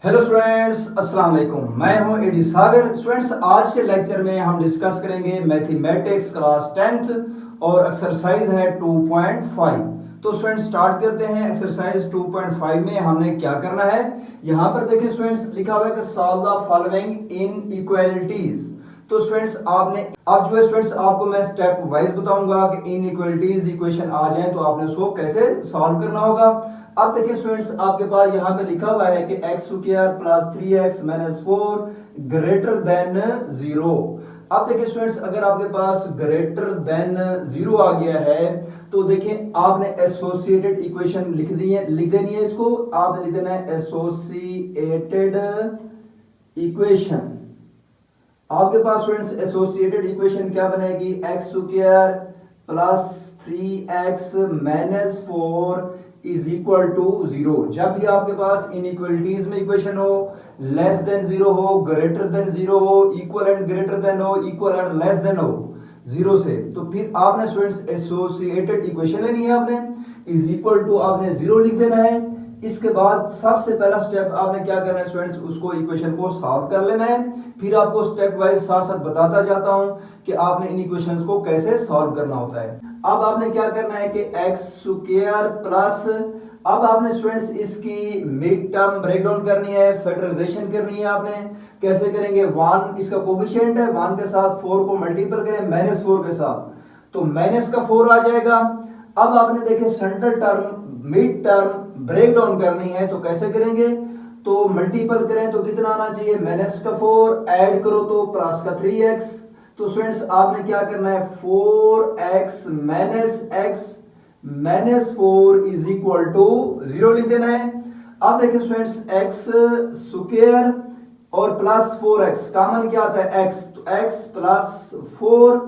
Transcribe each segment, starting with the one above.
Hello students, अस्सलाम वालेकुम। मैं हूं एडी सागर। स्टूडेंट्स, आज के लेक्चर में हम डिस्कस करेंगे मैथमेटिक्स क्लास 10th और एक्सरसाइज है 2.5। तो स्टूडेंट्स स्टार्ट करते हैं। एक्सरसाइज 2.5 में हमने क्या करना है, यहां पर देखिए स्टूडेंट्स लिखा हुआ है कि solve the following in equalities. तो स्टूडेंट्स आपने अब जो है स्टूडेंट्स आपको मैं स्टेप वाइज बताऊंगा कि इन इक्वालिटीज इक्वेशन आ जाए तो आपने उसको कैसे सॉल्व करना होगा। अब देखिए स्टूडेंट्स आपके पास यहाँ पे लिखा हुआ है कि x square plus 3x minus 4 greater than 0। अब देखिए स्टूडेंट्स अगर आपके पास ग्रेटर देन 0 आ गया है तो देखिए आपने एसोसिएटेड इक्वेशन लिख देनी है। इसको आपने लिख देना है एसोसिएटेड इक्वेशन। आपके पास स्टूडेंट्स एसोसिएटेड इक्वेशन क्या बनेगी, x square plus 3x minus 4 is equal to 0। जब भी आपके पास इनइक्वालिटीज में इक्वेशन हो, लेस देन 0 हो, ग्रेटर देन 0 हो, इक्वल एंड ग्रेटर देन हो, इक्वल एंड लेस देन हो 0 से, तो फिर आपने स्टूडेंट्स एसोसिएटेड इक्वेशन लेनी है। आपने इज इक्वल टू आपने 0 लिख देना है। इसके बाद सबसे पहला स्टेप आपने क्या करना है स्टूडेंट्स, उसको इक्वेशन को सॉल्व कर लेना है। फिर आपको स्टेप वाइज साथ साथ बताता जाता हूं कि आपने इन इक्वेशंस को कैसे सॉल्व करना होता है। अब आपने क्या करना है कि एक्स स्क्वायर प्लस, अब आपने स्टूडेंट्स इसकी मिड टर्म ब्रेक डाउन करनी है, फैक्टराइजेशन करनी है। आपने कैसे करेंगे, 1 इसका कोफिशिएंट है, 1 के साथ 4 को मल्टीपल करें माइनस 4 के साथ, तो माइनस का 4 आ जाएगा। अब आपने देखे central term mid term break down करनी है, तो कैसे करेंगे, तो मल्टीपल करें तो कितना आना चाहिए, माइनस का 4, ऐड करो तो प्लस का 3x। तो स्टूडेंट्स आपने क्या करना है, 4x minus x minus 4 is equal to 0 लिख देना है। अब देखिए स्टूडेंट्स x स्क्वायर और प्लस 4x कॉमन क्या आता है x, तो x प्लस 4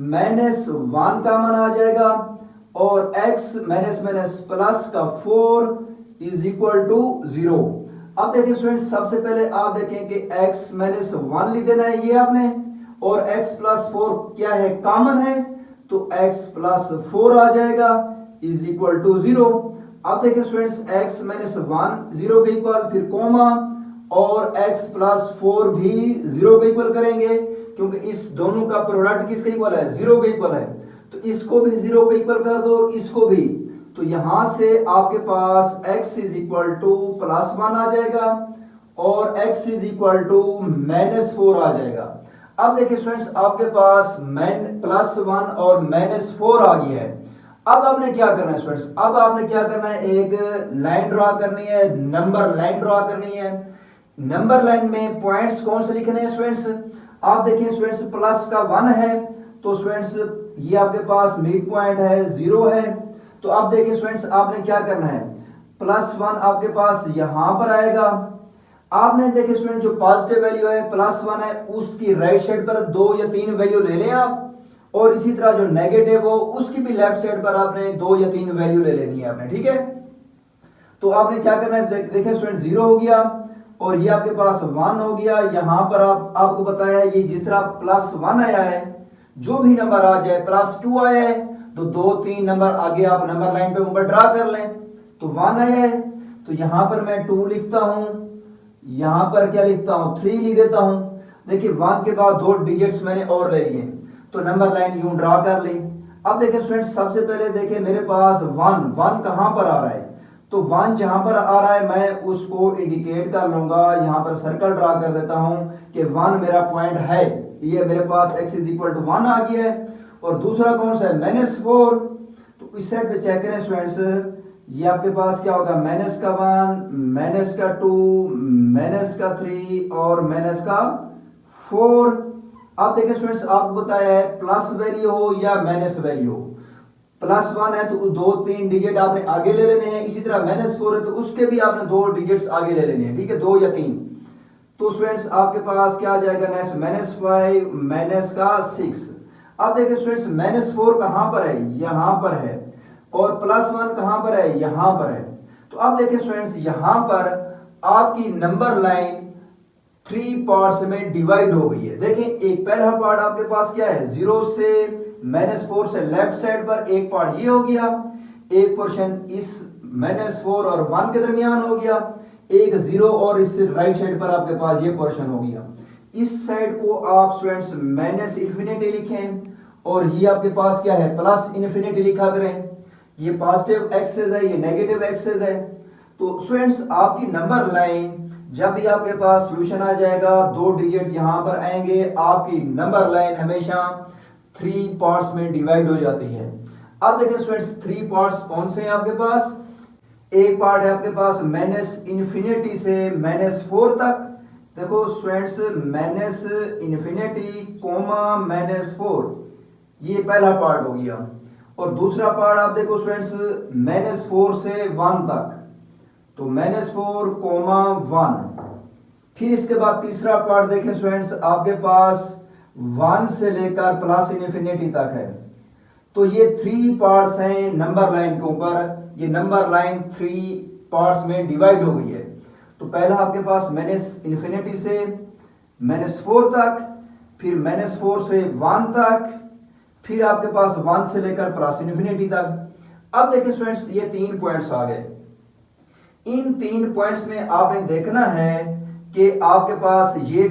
माइनस 1 कॉमन आ जाएगा और x माइनस माइनस प्लस का 4 इज इक्वल टू 0। अब देखिए स्टूडेंट्स सबसे पहले आप देखें कि x माइनस 1 लिख देना है ये आपने, और x प्लस 4 क्या है, कॉमन है, तो x प्लस 4 आ जाएगा इज इक्वल टू 0। अब देखिए स्टूडेंट्स x माइनस 1 0 के इक्वल, फिर कोमा, और x प्लस 4 भी 0 के इक्वल करेंगे क्योंकि इस दोनों का प्रोडक्ट किसके इक्वल है, 0 के इक्वल है। तो इसको भी 0 के इक्वल कर दो, इसको भी, तो यहां से आपके पास x is equal to plus 1 आ जाएगा और x is equal to minus 4 आ जाएगा। अब देखिए स्टूडेंट्स आपके पास प्लस 1 और माइनस 4 आ गया है। अब आपने क्या करना है स्टूडेंट्स, अब आपने क्या करना है, एक लाइन ड्रॉ करनी है, नंबर लाइन ड्रॉ करनी है। नंबर लाइन में पॉइंट्स कौन से लिखने हैं स्टूडेंट्स, आप देखिए स्टूडेंट्स प्लस का 1 है, तो स्टूडेंट्स ये आपके पास मिड पॉइंट है, 0 है। तो अब देखिए स्टूडेंट्स आपने क्या करना है, प्लस 1 आपके पास यहां पर आएगा। आपने देखिए स्टूडेंट जो पॉजिटिव वैल्यू है प्लस 1 है, उसकी राइट साइड पर 2 या 3 वैल्यू ले लें आप, और इसी तरह जो नेगेटिव हो उसकी भी लेफ्ट साइड पर आपने 2 या 3 वैल्यू ले लेनी है आपने, ठीक है। तो आपने क्या करना है, देखिए स्टूडेंट 0 हो गया और ये आपके पास 1 हो गया। यहां पर आपको बताया है ये जिस तरह प्लस 1 आया है, जो भी नंबर आ जाए, प्लस 2 आया है तो 2-3 नंबर आगे आप नंबर लाइन पे ऊपर ड्रा कर लें। तो 1 आया है तो यहां पर मैं 2 लिखता हूं, यहां पर क्या लिखता हूं, 3 लिख देता हूं। देखिए 1 के बाद 2 डिजिट्स मैंने और ले लिए, तो नंबर लाइन यूं ड्रा कर ली। अब देखिए स्टूडेंट्स सबसे पहले देखिए मेरे पास 1 कहां पर आ रहा है, तो 1 जहां पर आ रहा है मैं उसको इंडिकेट कर लूंगा, यहां पर सर्कल ड्रा कर देता हूं कि 1 मेरा पॉइंट है। ये मेरे पास x इज इक्वल टू 1 आ गया है। और दूसरा कौन सा है, माइनस 4, तो इस साइड पे चेक करें स्टूडेंट्स, ये आपके पास क्या होगा, माइनस का 1 माइनस का 2 माइनस का 3 और माइनस का 4। अब देखिए स्टूडेंट्स आपको बताया है प्लस वैल्यू हो या माइनस वैल्यू हो, प्लस 1 है तो 2-3 डिजिट आपने आगे ले लेने हैं, इसी तरह माइनस 4 है तो उसके भी आपने 2 डिजिट्स आगे ले लेने हैं, ठीक है, 2 या 3। तो स्टूडेंट्स आपके पास क्या आ जाएगा नेक्स्ट, माइनस 5 माइनस का 6। अब देखिए स्टूडेंट्स माइनस 4 कहां पर है, यहां पर है, और प्लस 1 कहां पर है, यहां पर है। तो अब देखिए स्टूडेंट्स यहां पर आपकी नंबर लाइन 3 पार्ट्स में डिवाइड हो गई है। देखिए एक पहला पार्ट आपके पास क्या है, 0 से -4 से लेफ्ट साइड पर एक पार्ट ये हो गया, एक पोर्शन इस -4 और 1 के दरमियान हो गया, एक जीरो और इस राइट साइड पर आपके पास ये पोर्शन हो गया। इस साइड को आप स्टूडेंट्स माइनस इन्फिनिटी लिखें और ये आपके पास क्या है प्लस इन्फिनिटी लिखा करें। ये पॉजिटिव एक्सेस है, ये नेगेटिव एक्सेस है। तो स्टूडेंट्स आपकी नंबर लाइन जब भी आपके पास सॉल्यूशन आ जाएगा, दो डिजिट यहां पर आएंगे, आपकी नंबर लाइन हमेशा 3 पार्ट्स में डिवाइड हो जाती है। अब देखिए स्टूडेंट्स 3 पार्ट्स कौन से हैं आपके पास। एक पार्ट है आपके पास माइनस इन्फिनिटी से -4 तक। देखो स्टूडेंट्स माइनस इन्फिनिटी कोमा -4, ये पहला पार्ट हो गया। और दूसरा पार्ट आप देखो स्टूडेंट्स -4 से 1 तक, तो -4 कोमा 1। फिर इसके बाद तीसरा पार्ट देखें स्टूडेंट्स आपके पास 1 से लेकर प्लस इन्फिनिटी तक है। तो ये 3 पार्ट्स हैं नंबर लाइन के ऊपर। ये नंबर लाइन 3 पार्ट्स में डिवाइड हो गई है। तो पहला आपके पास माइनस इन्फिनिटी से -4 तक, फिर -4 से 1 तक, फिर आपके पास 1 से लेकर प्लस इन्फिनिटी तक। अब देखिए स्टूडेंट्स ये 3 पॉइंट्स आ गए। इन 3 पॉइंट्स में आपने देखना है कि आपके पास ये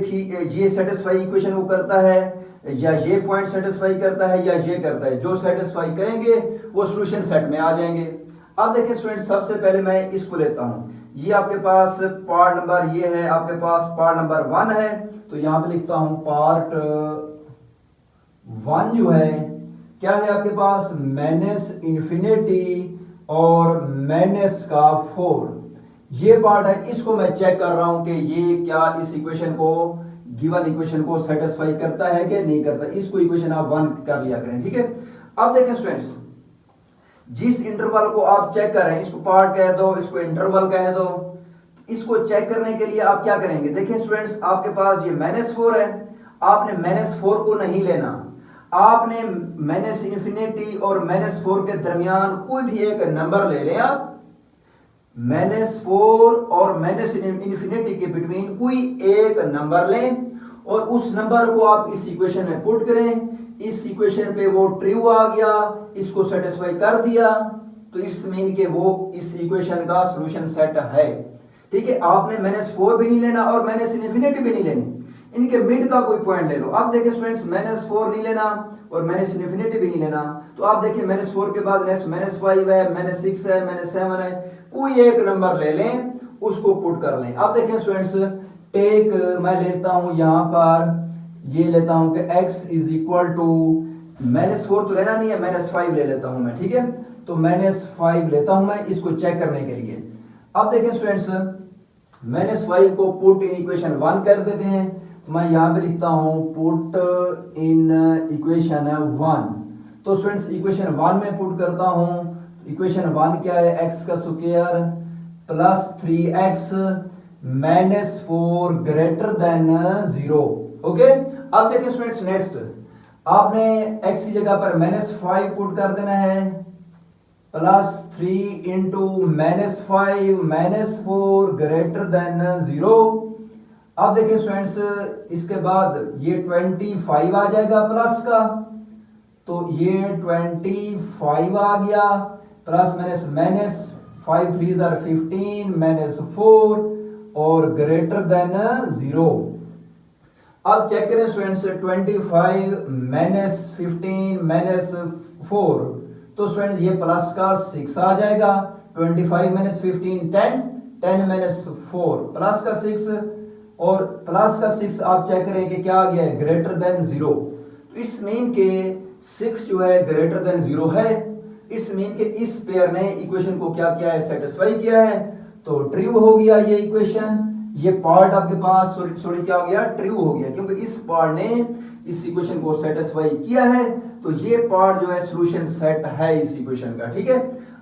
सेटिस्फाई इक्वेशन वो करता है या ये पॉइंट सेटिस्फाई करता है या ये करता है। जो सेटिस्फाई करेंगे वो सॉल्यूशन सेट में आ जाएंगे। अब देखिए स्टूडेंट्स सबसे पहले मैं इसको लेता हूं। ये आपके पास पार्ट नंबर ये है, आपके पास पार्ट नंबर 1 है। तो यहां पे लिखता हूं पार्ट 1 जो है क्या है आपके पास माइनस इन्फिनिटी और -4 ये पार्ट है। इसको मैं चेक कर रहा हूं कि ये क्या इस इक्वेशन को गिवन इक्वेशन को सेटिस्फाई करता है कि नहीं करता। इसको इक्वेशन आप 1 कर लिया करें, ठीक है। अब देखें स्टूडेंट्स जिस इंटरवल को आप चेक कर रहे हैं, इसको पार्ट कह दो, इसको इंटरवल कह दो। इसको चेक करने के लिए आप क्या करेंगे, देखिए स्टूडेंट्स आपके पास ये -4 है। आपने -4 को नहीं लेना, आपने माइनस इन्फिनिटी और -4 के दरमियान कोई भी एक नंबर ले लें। आप -4 और माइनस इन्फिनिटी के बिटवीन कोई एक नंबर लें और उस नंबर को आप इस इक्वेशन में पुट करें। इस इक्वेशन पे वो ट्रू आ गया, इसको सेटिस्फाई कर दिया, तो इट्स मीन के वो इस इक्वेशन का सॉल्यूशन सेट है, ठीक है। आपने -4 भी नहीं लेना और माइनस इन्फिनिटी भी नहीं लेनी, इनके मिड का कोई पॉइंट ले लो। अब देखिए स्टूडेंट्स -4 नहीं लेना और माइनस इन्फिनिटी भी नहीं लेना। तो आप देखिए -4 के बाद नेक्स्ट -5 है, -6 है, -7 है, कोई एक नंबर ले लें, उसको पुट कर लें। अब देखिए स्टूडेंट्स टेक मैं लेता हूं यहां पर ये लेता हूं कि x इज इक्वल टू -4 तो लेना नहीं है, -5 ले लेता हूं मैं, ठीक है। तो -5 लेता हूं मैं इसको चेक करने के लिए। अब देखें स्टूडेंट्स -5 को पुट इन इक्वेशन 1 कर देते हैं। तो मैं यहां पे लिखता हूं पुट इन इक्वेशन 1। तो स्टूडेंट्स इक्वेशन 1 में पुट करता हूं। इक्वेशन 1 क्या है, x का square plus 3x -4 greater than 0। Okay. अब देखिए स्टूडेंट्स नेक्स्ट आपने x की जगह पर -5 पुट कर देना है, +3 इंटू -5 -4 ग्रेटर देन 0। अब देखिए स्टूडेंट्स इसके बाद ये 25 आ जाएगा प्लस का, तो ये 25 आ गया प्लस -5 3 15 -4 और ग्रेटर देन 0। अब चेक करें स्टूडेंट्स 25 -15 -4, तो स्टूडेंट्स ये प्लस का 6 आ जाएगा। 25 -15 10 10 -4 प्लस का 6 और प्लस का 6 आप चेक करें कि क्या आ गया है ग्रेटर देन 0। तो इस मीन के 6 जो है ग्रेटर देन 0 है। इस मीन के इस पेयर ने इक्वेशन को क्या किया है सेटिस्फाई किया है, तो ट्रू हो गया ये इक्वेशन। ये पार्ट आपके पास सॉरी क्या हो गया ट्रू हो गया, क्योंकि इस पार्ट ने इस इक्वेशन को सेटिस्फाई किया है। तो ये पार्ट जो है सॉल्यूशन सेट है इस इक्वेशन का, ठीक है।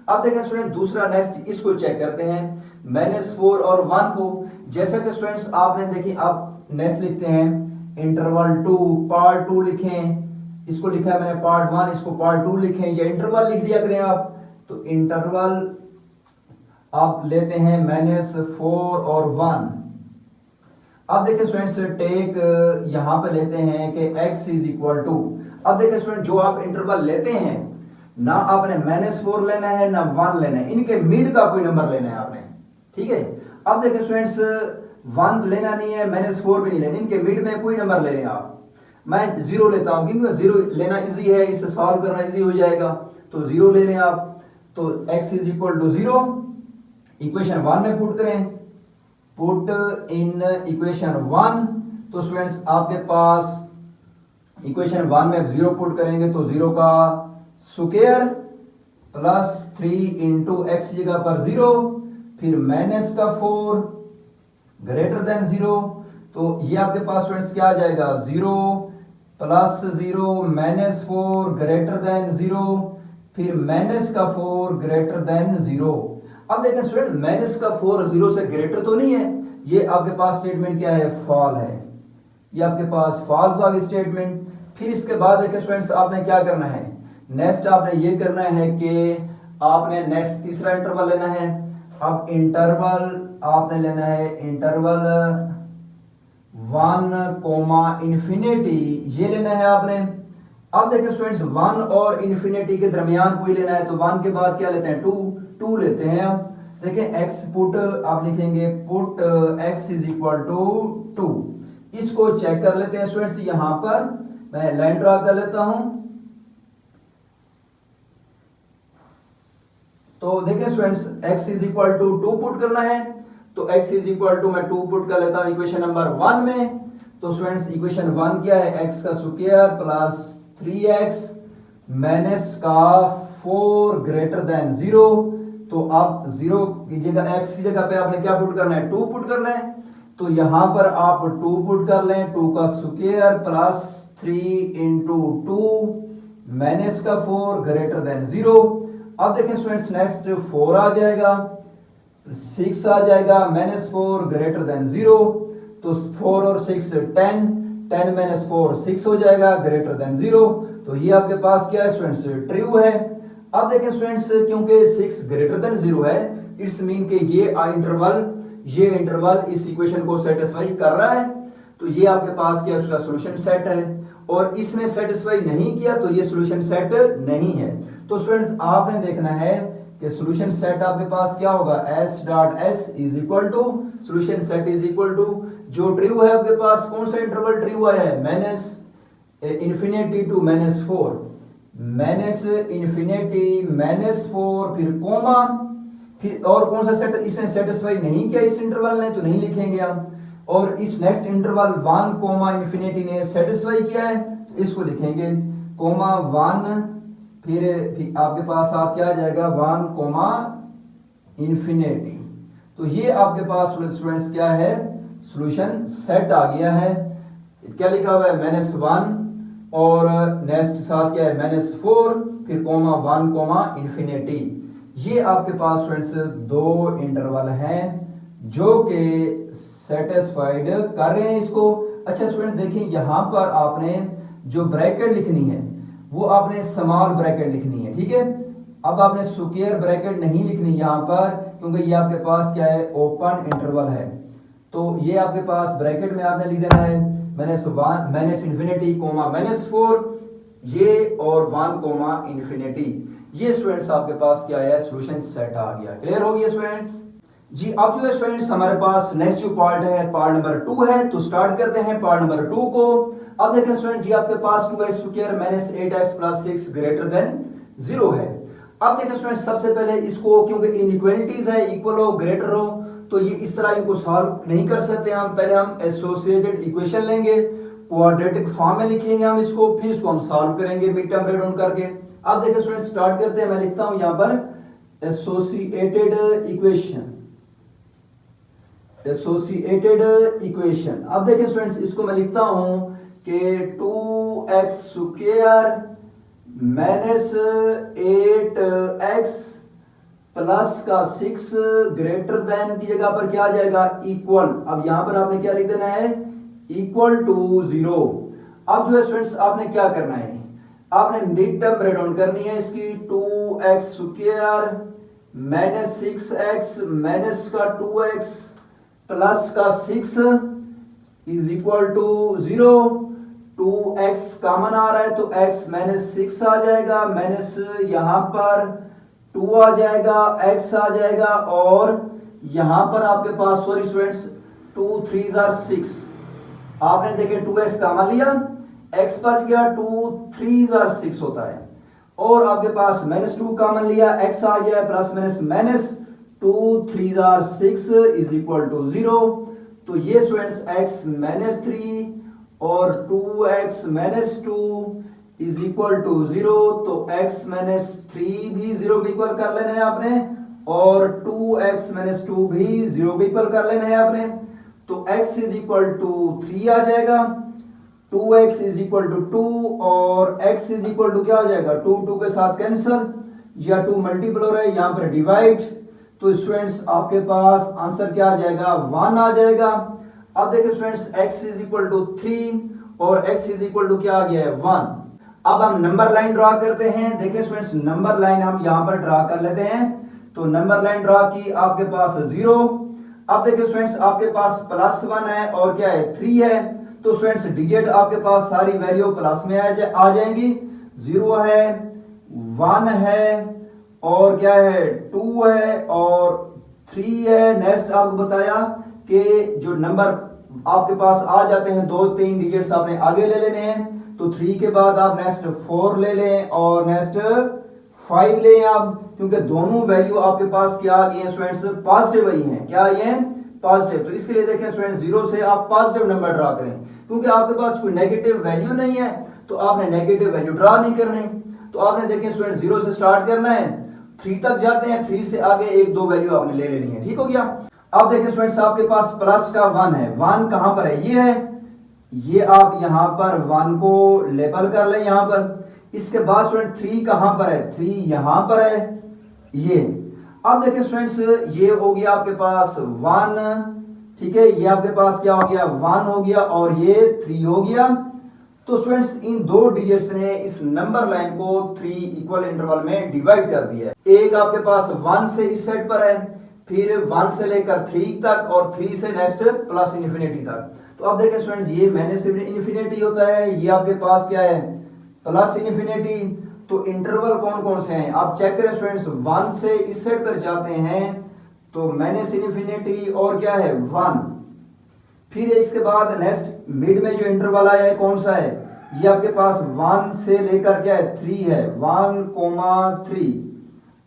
अब देखें स्टूडेंट दूसरा नेक्स्ट इसको चेक करते हैं -4 और 1 को। जैसा कि स्टूडेंट्स आपने देखिए आप नेक्स्ट लिखते हैं इंटरवल 2 पार्ट 2 लिखें। इसको लिखा है मैंने पार्ट 1, इसको पार्ट 2 लिखें या इंटरवल लिख दिया करें आप। तो इंटरवल आप लेते हैं -4 और 1। अब देखिए स्टूडेंट्स टेक यहां पे लेते हैं कि x इज इक्वल टू। अब देखिए स्टूडेंट जो आप इंटरवल लेते हैं ना आपने -4 लेना है ना 1 लेना है, इनके मिड का कोई नंबर लेना है आपने, ठीक है। अब देखिए स्टूडेंट्स 1 लेना नहीं है, -4 भी नहीं लेना, इनके मिड में कोई नंबर ले लें आप। मैं 0 लेता हूं क्योंकि 0 लेना इजी है, इसे सॉल्व करना इजी हो जाएगा, तो 0 ले लें आप। तो x is equal to 0 equation 1 में पुट करें, पुट इन इक्वेशन 1। तो स्टूडेंट्स आपके पास इक्वेशन 1 में 0 पुट करेंगे तो 0 का स्क्वायर प्लस 3 इंटू एक्स जगह पर 0, फिर माइनस का 4 ग्रेटर देन 0। तो ये आपके पास स्टूडेंट्स क्या आ जाएगा, 0 प्लस 0 माइनस 4 ग्रेटर देन 0, फिर माइनस का 4 ग्रेटर देन 0। अब देखें स्टूडेंट माइनस का 4 0 से ग्रेटर तो नहीं है, ये आपके पास स्टेटमेंट क्या है, फॉल है, ये आपके पास फॉल्स आ गई स्टेटमेंट। फिर इसके बाद देखिए स्टूडेंट्स आपने क्या करना है, नेक्स्ट आपने ये करना है कि आपने नेक्स्ट तीसरा इंटरवल लेना है। अब इंटरवल आपने लेना है इंटरवल 1 इंफिनिटी, ये लेना है आपने। अब देखिए स्टूडेंट्स 1 और इंफिनिटी के दरमियान कोई लेना है, तो 1 के बाद क्या लेते हैं, 2 लेते हैं। अब देखिए x पुट आप लिखेंगे, put x is equal to 2। इसको चेक कर लेते हैं स्टूडेंट्स, यहां पर मैं लाइन ड्रा कर लेता हूं। तो देखिए students x is equal to 2 put करना है, तो x इज इक्वल टू मैं 2 पुट कर लेता हूं इक्वेशन नंबर 1 में। तो स्टूडेंट्स इक्वेशन 1 क्या है, x का स्क्वायर प्लस 3x माइनस का 4 ग्रेटर देन 0। तो आप 0 की जगह x की जगह पे आपने क्या पुट करना है, 2 पुट करना है। तो यहां पर आप 2 पुट कर लें, 2 का स्क्वायर प्लस 3 इंटू 2 माइनस का 4 ग्रेटर देन 0। अब देखें स्टूडेंट्स नेक्स्ट 4 आ जाएगा, 6 आ जाएगा, -4 ग्रेटर देन 0। तो 4 और 6 10, 10 माइनस 4 6 हो जाएगा ग्रेटर देन 0। तो ये आपके पास क्या है स्टूडेंट्स, ट्रू है। अब देखें स्टूडेंट्स क्योंकि 6 ग्रेटर देन 0 है, इट्स मीन कि ये इंटरवल इस इक्वेशन को सेटिस्फाई कर रहा है, तो ये आपके पास क्या उसका सॉल्यूशन सेट है। और इसने सेटिस्फाई नहीं किया तो ये सॉल्यूशन सेट नहीं है। तो स्टूडेंट आपने देखना है कि सॉल्यूशन सेट आपके पास क्या होगा, S.S is equal to solution set is equal to जो ट्रू है आपके पास, कौन सा इंटरवल ट्रू हुआ है, minus infinity to -4, minus infinity -4 फिर कोमा, फिर और कौन सा सेट इसने सेटिस्फाई नहीं किया इस इंटरवल ने, तो नहीं लिखेंगे हम। और इस नेक्स्ट इंटरवल 1 कोमा इंफिनिटी ने सेटिस्फाई किया है, तो इसको लिखेंगे कोमा 1, फिर आपके पास साथ क्या आ जाएगा 1 कोमा इंफिनिटी। तो ये आपके पास स्टूडेंट्स क्या है, सॉल्यूशन सेट आ गया है। क्या लिखा हुआ है, -1 और नेक्स्ट साथ क्या है -4 फिर कोमा 1 कोमा इंफिनिटी। ये आपके पास स्टूडेंट्स 2 इंटरवल हैं जो कि सेटिस्फाइड कर रहे हैं इसको। अच्छा स्टूडेंट देखिए यहां पर आपने जो ब्रैकेट लिखनी है वो आपने स्मॉल ब्रैकेट लिखनी है, ठीक है। अब आपने स्क्वायर ब्रैकेट नहीं लिखनी यहां पर, क्योंकि ये आपके पास क्या है, ओपन इंटरवल है। तो ये आपके पास ब्रैकेट में आपने लिख देना है -1 माइनस इंफिनिटी कोमा -4 ये और 1 कोमा इंफिनिटी। ये स्टूडेंट्स आपके पास क्या है, सॉल्यूशन सेट आ गया। क्लियर हो गया स्टूडेंट्स जी। अब जो है स्टूडेंट्स हमारे पास नेक्स्ट जो पार्ट है पार्ट नंबर 2 है, तो स्टार्ट करते हैं पार्ट नंबर 2 को। अब देखें स्टूडेंट्स ये आपके पास 2x square minus 8x plus 6 greater than 0 है। अब देखें स्टूडेंट्स सबसे पहले इसको, क्योंकि इनइक्वालिटीज है, इक्वल हो ग्रेटर हो, तो ये इस तरह इनको सॉल्व नहीं कर सकते हम। पहले हम एसोसिएटेड इक्वेशन लेंगे, क्वाड्रेटिक फॉर्म में लिखेंगे हम इसको, फिर इसको हम सॉल्व करेंगे मिड टर्म रेड ऑन करके। अब देखिए स्टूडेंट्स स्टार्ट करते हैं। मैं लिखता हूं यहां पर एसोसिएटेड इक्वेशन, एसोसिएटेड इक्वेशन। अब देखिए स्टूडेंट्स इसको मैं लिखता हूं कि 2x square minus 8x plus का 6 ग्रेटर देन की जगह पर क्या आ जाएगा, इक्वल। अब यहां पर आपने क्या लिख देना है, इक्वल टू 0। अब जो है स्टूडेंट्स आपने क्या करना है, आपने मिड टर्म रेड ऑन करनी है इसकी। 2x square minus 6x minus का 2x प्लस का 6 is equal to 0। 2x common आ रहा है तो x माइनस 6 आ जाएगा, माइनस यहां पर 2 आ जाएगा, x आ जाएगा और यहां पर आपके पास सॉरी स्टूडेंट्स 2 3 जार 6, आपने देखे 2x कॉमन लिया, x बच गया, 2 3 जार 6 होता है, और आपके पास -2 कॉमन लिया, x आ गया प्लस माइनस 2 3 जार 6 इज इक्वल टू 0। तो ये स्टूडेंट्स x -3 और 2x -2 इज इक्वल टू 0। तो x -3 भी 0 के इक्वल कर लेना है आपने, और 2x -2 भी 0 के इक्वल कर लेना है आपने। तो x इज इक्वल टू 3 आ जाएगा, 2x इज इक्वल टू 2, और x इज इक्वल टू क्या हो जाएगा, 2 2 के साथ कैंसिल, या 2 मल्टीपल हो रहा है, यहां पर डिवाइड। तो स्टूडेंट्स आपके पास आंसर क्या आ जाएगा, 1 आ जाएगा। अब देखिए students x is equal to 3 और x इज इक्वल टू क्या आ गया है, 1। अब हम नंबर लाइन ड्रा करते हैं। देखिए स्टूडेंट्स नंबर लाइन हम यहां पर ड्रा कर लेते हैं। तो नंबर लाइन ड्रा की, आपके पास 0। अब देखिए स्टूडेंट्स आपके पास +1 है और क्या है, 3 है। तो स्टूडेंट्स डिजिट आपके पास सारी वैल्यू प्लस में आ जाएंगी। 0 है, 1 है, और क्या है, 2 है और 3 है। नेक्स्ट आपको बताया कि जो नंबर आपके पास आ जाते हैं 2-3 डिजिट्स आपने आगे ले लेने हैं। तो 3 के बाद आप नेक्स्ट 4 ले लें और नेक्स्ट 5 लें आप, क्योंकि दोनों वैल्यू आपके पास क्या आ गई हैं स्टूडेंट्स, पॉजिटिव ही हैं। क्या ये हैं, पॉजिटिव। तो इसके लिए देखें स्टूडेंट्स 0 से आप पॉजिटिव नंबर ड्रा करें, क्योंकि आपके पास कोई नेगेटिव वैल्यू नहीं है तो आपने नेगेटिव वैल्यू ड्रा नहीं करनी। तो आपने देखें स्टूडेंट्स 0 से स्टार्ट करना है, 3 तक जाते हैं, 3 से आगे 1-2 वैल्यू आपने ले लेनी है। ठीक हो गया। अब देखिए स्टूडेंट्स आपके पास प्लस का 1 है, 1 कहां पर है, ये है, ये आप यहां पर 1 को लेबल कर लें यहां पर। इसके बाद स्टूडेंट 3 कहां पर है, 3 यहां पर है, ये। अब देखिए स्टूडेंट्स ये हो गया आपके पास 1, ठीक है, ये आपके पास क्या हो गया, 1 हो गया, और ये 3 हो गया। तो स्टूडेंट्स इन दो डिजिट्स ने इस नंबर लाइन को 3 इक्वल इंटरवल में डिवाइड कर दिया है। एक आपके पास 1 से इस साइड पर है, फिर 1 से लेकर 3 तक, और 3 से नेक्स्ट प्लस इन्फिनिटी तक। तो अब देखिए स्टूडेंट्स ये माइनस इन्फिनिटी होता है, ये आपके पास क्या है, प्लस इन्फिनिटी। तो इंटरवल कौन कौन से हैं आप चेक करें स्टूडेंट्स। 1 से इस साइड पर जाते हैं तो माइनस इन्फिनिटी और क्या है, 1। फिर इसके बाद नेक्स्ट मिड में जो इंटरवल आया है कौन सा है, ये आपके पास 1 से लेकर क्या है, 3 है, 1,3।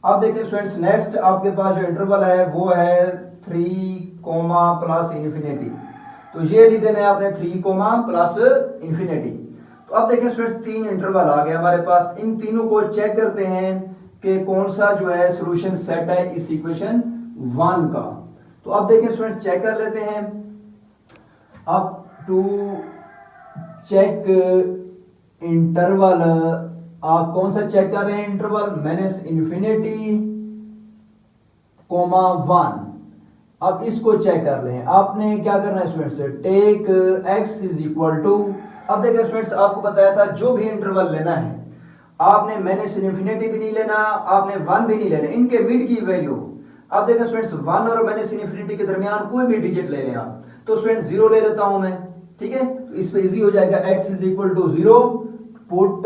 अब देखिए स्टूडेंट्स नेक्स्ट आपके पास जो इंटरवल है वो है 3, प्लस इन्फिनिटी। तो ये लिख देना है आपने 3, प्लस इन्फिनिटी। तो अब देखिए स्टूडेंट्स 3 इंटरवल आ गए हमारे पास। इन तीनों को चेक करते हैं कि कौन सा जो है सॉल्यूशन सेट है इस इक्वेशन 1 का। तो अब देखिए स्टूडेंट्स चेक कर लेते हैं। अब टू चेक इंटरवल, आप कौन सा चेक कर रहे हैं इंटरवल, माइनस इन्फिनिटी, 1। अब इसको चेक कर लें। आपने क्या करना है students, take x is equal to. अब देखिए स्टूडेंट्स आपको बताया था जो भी इंटरवल लेना है आपने माइनस इन्फिनिटी भी नहीं लेना, आपने 1 भी नहीं लेना, इनके मिड की वैल्यू। अब देखिए स्टूडेंट्स 1 और माइनस इन्फिनिटी के दरमियान कोई भी डिजिट ले लें आप। तो स्टूडेंट्स 0 ले लेता हूं मैं, ठीक है। तो इस पे इजी हो जाएगा, x is equal to 0, put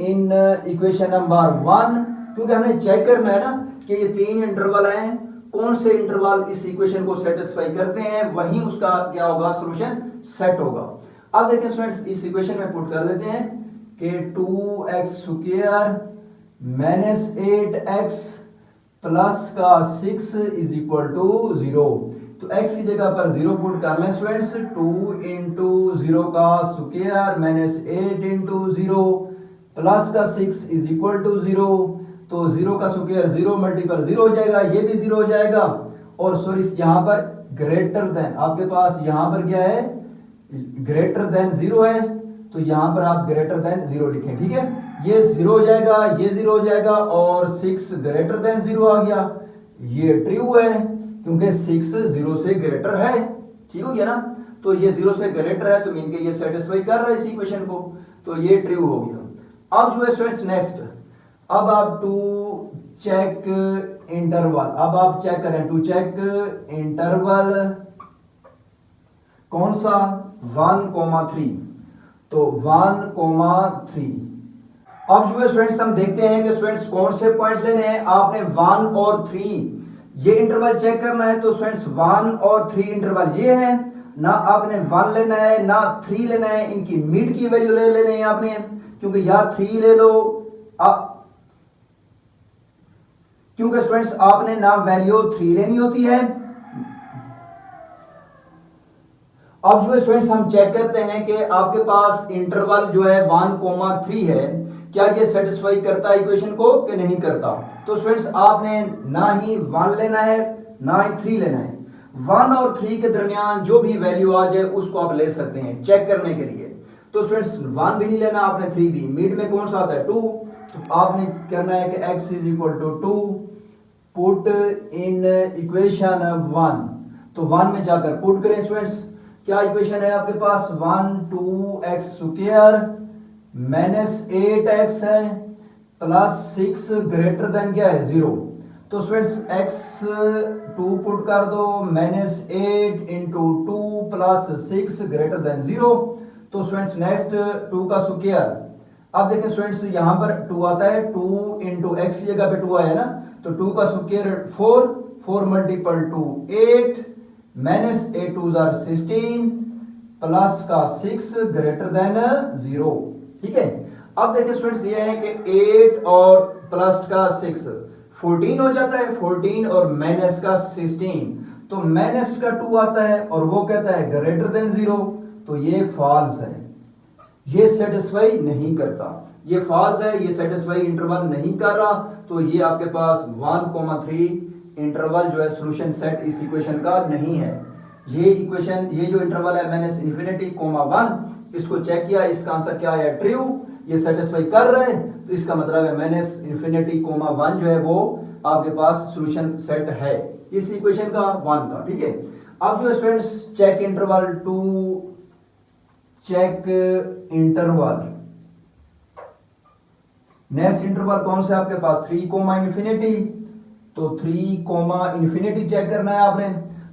in equation number 1, क्योंकि हमें चेक करना है ना कि ये 3 इंटरवल हैं, कौन से इंटरवल इस इक्वेशन को सेटिस्फाई करते हैं, वही उसका क्या होगा, सॉल्यूशन सेट होगा। अब देखिए स्टूडेंट्स इस इक्वेशन में पुट कर देते हैं कि 2x square minus 8x plus का 6 इज इक्वल टू 0। तो x की जगह पर 0 पुट कर लें स्टूडेंट्स। 2 इंटू 0 का स्क्वायर माइनस 8 इंटू 0 प्लस का 6 इज इक्वल टू 0। तो 0 का स्क्वायर 0 मल्टीपल 0 हो जाएगा, ये भी 0 हो जाएगा। और सॉरी यहाँ पर ग्रेटर देन, आपके पास यहाँ पर क्या है, ग्रेटर देन 0 है, तो यहाँ पर आप ग्रेटर देन 0 लिखें, ठीक है। ये 0 हो जाएगा, ये 0 हो जाएगा, और 6 ग्रेटर देन 0 आ गया। ये ट्रू है क्योंकि 6 0 से ग्रेटर है, ठीक हो गया ना। तो ये 0 से ग्रेटर है तो मीन के ये सेटिस्फाई कर रहा है इस इक्वेशन को, तो ये ट्रू हो गया। अब जो है स्टूडेंट्स नेक्स्ट, अब आप टू चेक इंटरवल, अब आप चेक करें टू चेक इंटरवल कौन सा, 1,3। तो 1,3। अब जो है स्टूडेंट्स हम देखते हैं कि स्टूडेंट्स कौन से पॉइंट्स लेने हैं। आपने 1 और 3 ये इंटरवल चेक करना है तो स्टूडेंट्स 1 और 3 इंटरवल ये है ना, आपने 1 लेना है ना 3 लेना है, इनकी मिड की वैल्यू ले लेनी है आपने, क्योंकि या 3 ले लो क्योंकि स्टूडेंट्स आपने ना वैल्यू 3 लेनी होती है। अब जो है स्टूडेंट्स हम चेक करते हैं कि आपके पास इंटरवल जो है 1,3 है, क्या ये सेटिस्फाई करता है इक्वेशन को कि नहीं करता। तो स्टूडेंट्स आपने ना ही 1 लेना है ना ही 3 लेना है, 1 और 3 के दरमियान जो भी वैल्यू आ जाए उसको आप ले सकते हैं चेक करने के लिए। तो स्टूडेंट्स 1 भी नहीं लेना आपने, 3 भी, मिड में कौन सा आता है 2, तो आपने करना है कि x is equal to 2, put in equation 1, तो 1 में जाकर पुट करें स्टूडेंट्स। क्या इक्वेशन है आपके पास 1 2x स्क्वायर माइनस 8x है प्लस 6 ग्रेटर देन क्या है 0। तो स्टूडेंट्स x 2 पुट कर दो, minus 8 into 2 plus 6 greater than 0। तो स्टूडेंट्स नेक्स्ट 2 का स्क्वायर, अब देखें स्टूडेंट्स यहां पर 2 आता है, 2 इंटू एक्स की जगह पे 2 आया ना, तो 2 का square 4, 4 multiple 2 8, minus 8 2 jar 16 plus का 6 ग्रेटर देन 0। ठीक है, अब देखिए स्टूडेंट्स ये है कि 8 और प्लस का 6 14 हो जाता है, 14 और माइनस का 16, तो माइनस का 2 आता है और वो कहता है ग्रेटर देन 0, तो ये फॉल्स है, ये सेटिस्फाई नहीं करता, ये फॉल्स है, ये सेटिस्फाई इंटरवल नहीं कर रहा। तो ये आपके पास 1,3 इंटरवल जो है सॉल्यूशन सेट इस इक्वेशन का नहीं है। ये इक्वेशन, ये जो इंटरवल है माइनस इन्फिनिटी कोमा 1, इसको चेक किया, इसका आंसर क्या है ट्रू, ये सेटिस्फाई कर रहे हैं, तो इसका मतलब है माइनस इन्फिनिटी कोमा 1 जो है वो आपके पास सॉल्यूशन सेट है इस इक्वेशन का 1 का। ठीक है, अब जो students check interval 2, check interval, next interval कौन सा है आपके पास 3 कोमा इन्फिनिटी, तो 3 कोमा इन्फिनिटी चेक करना है आपने।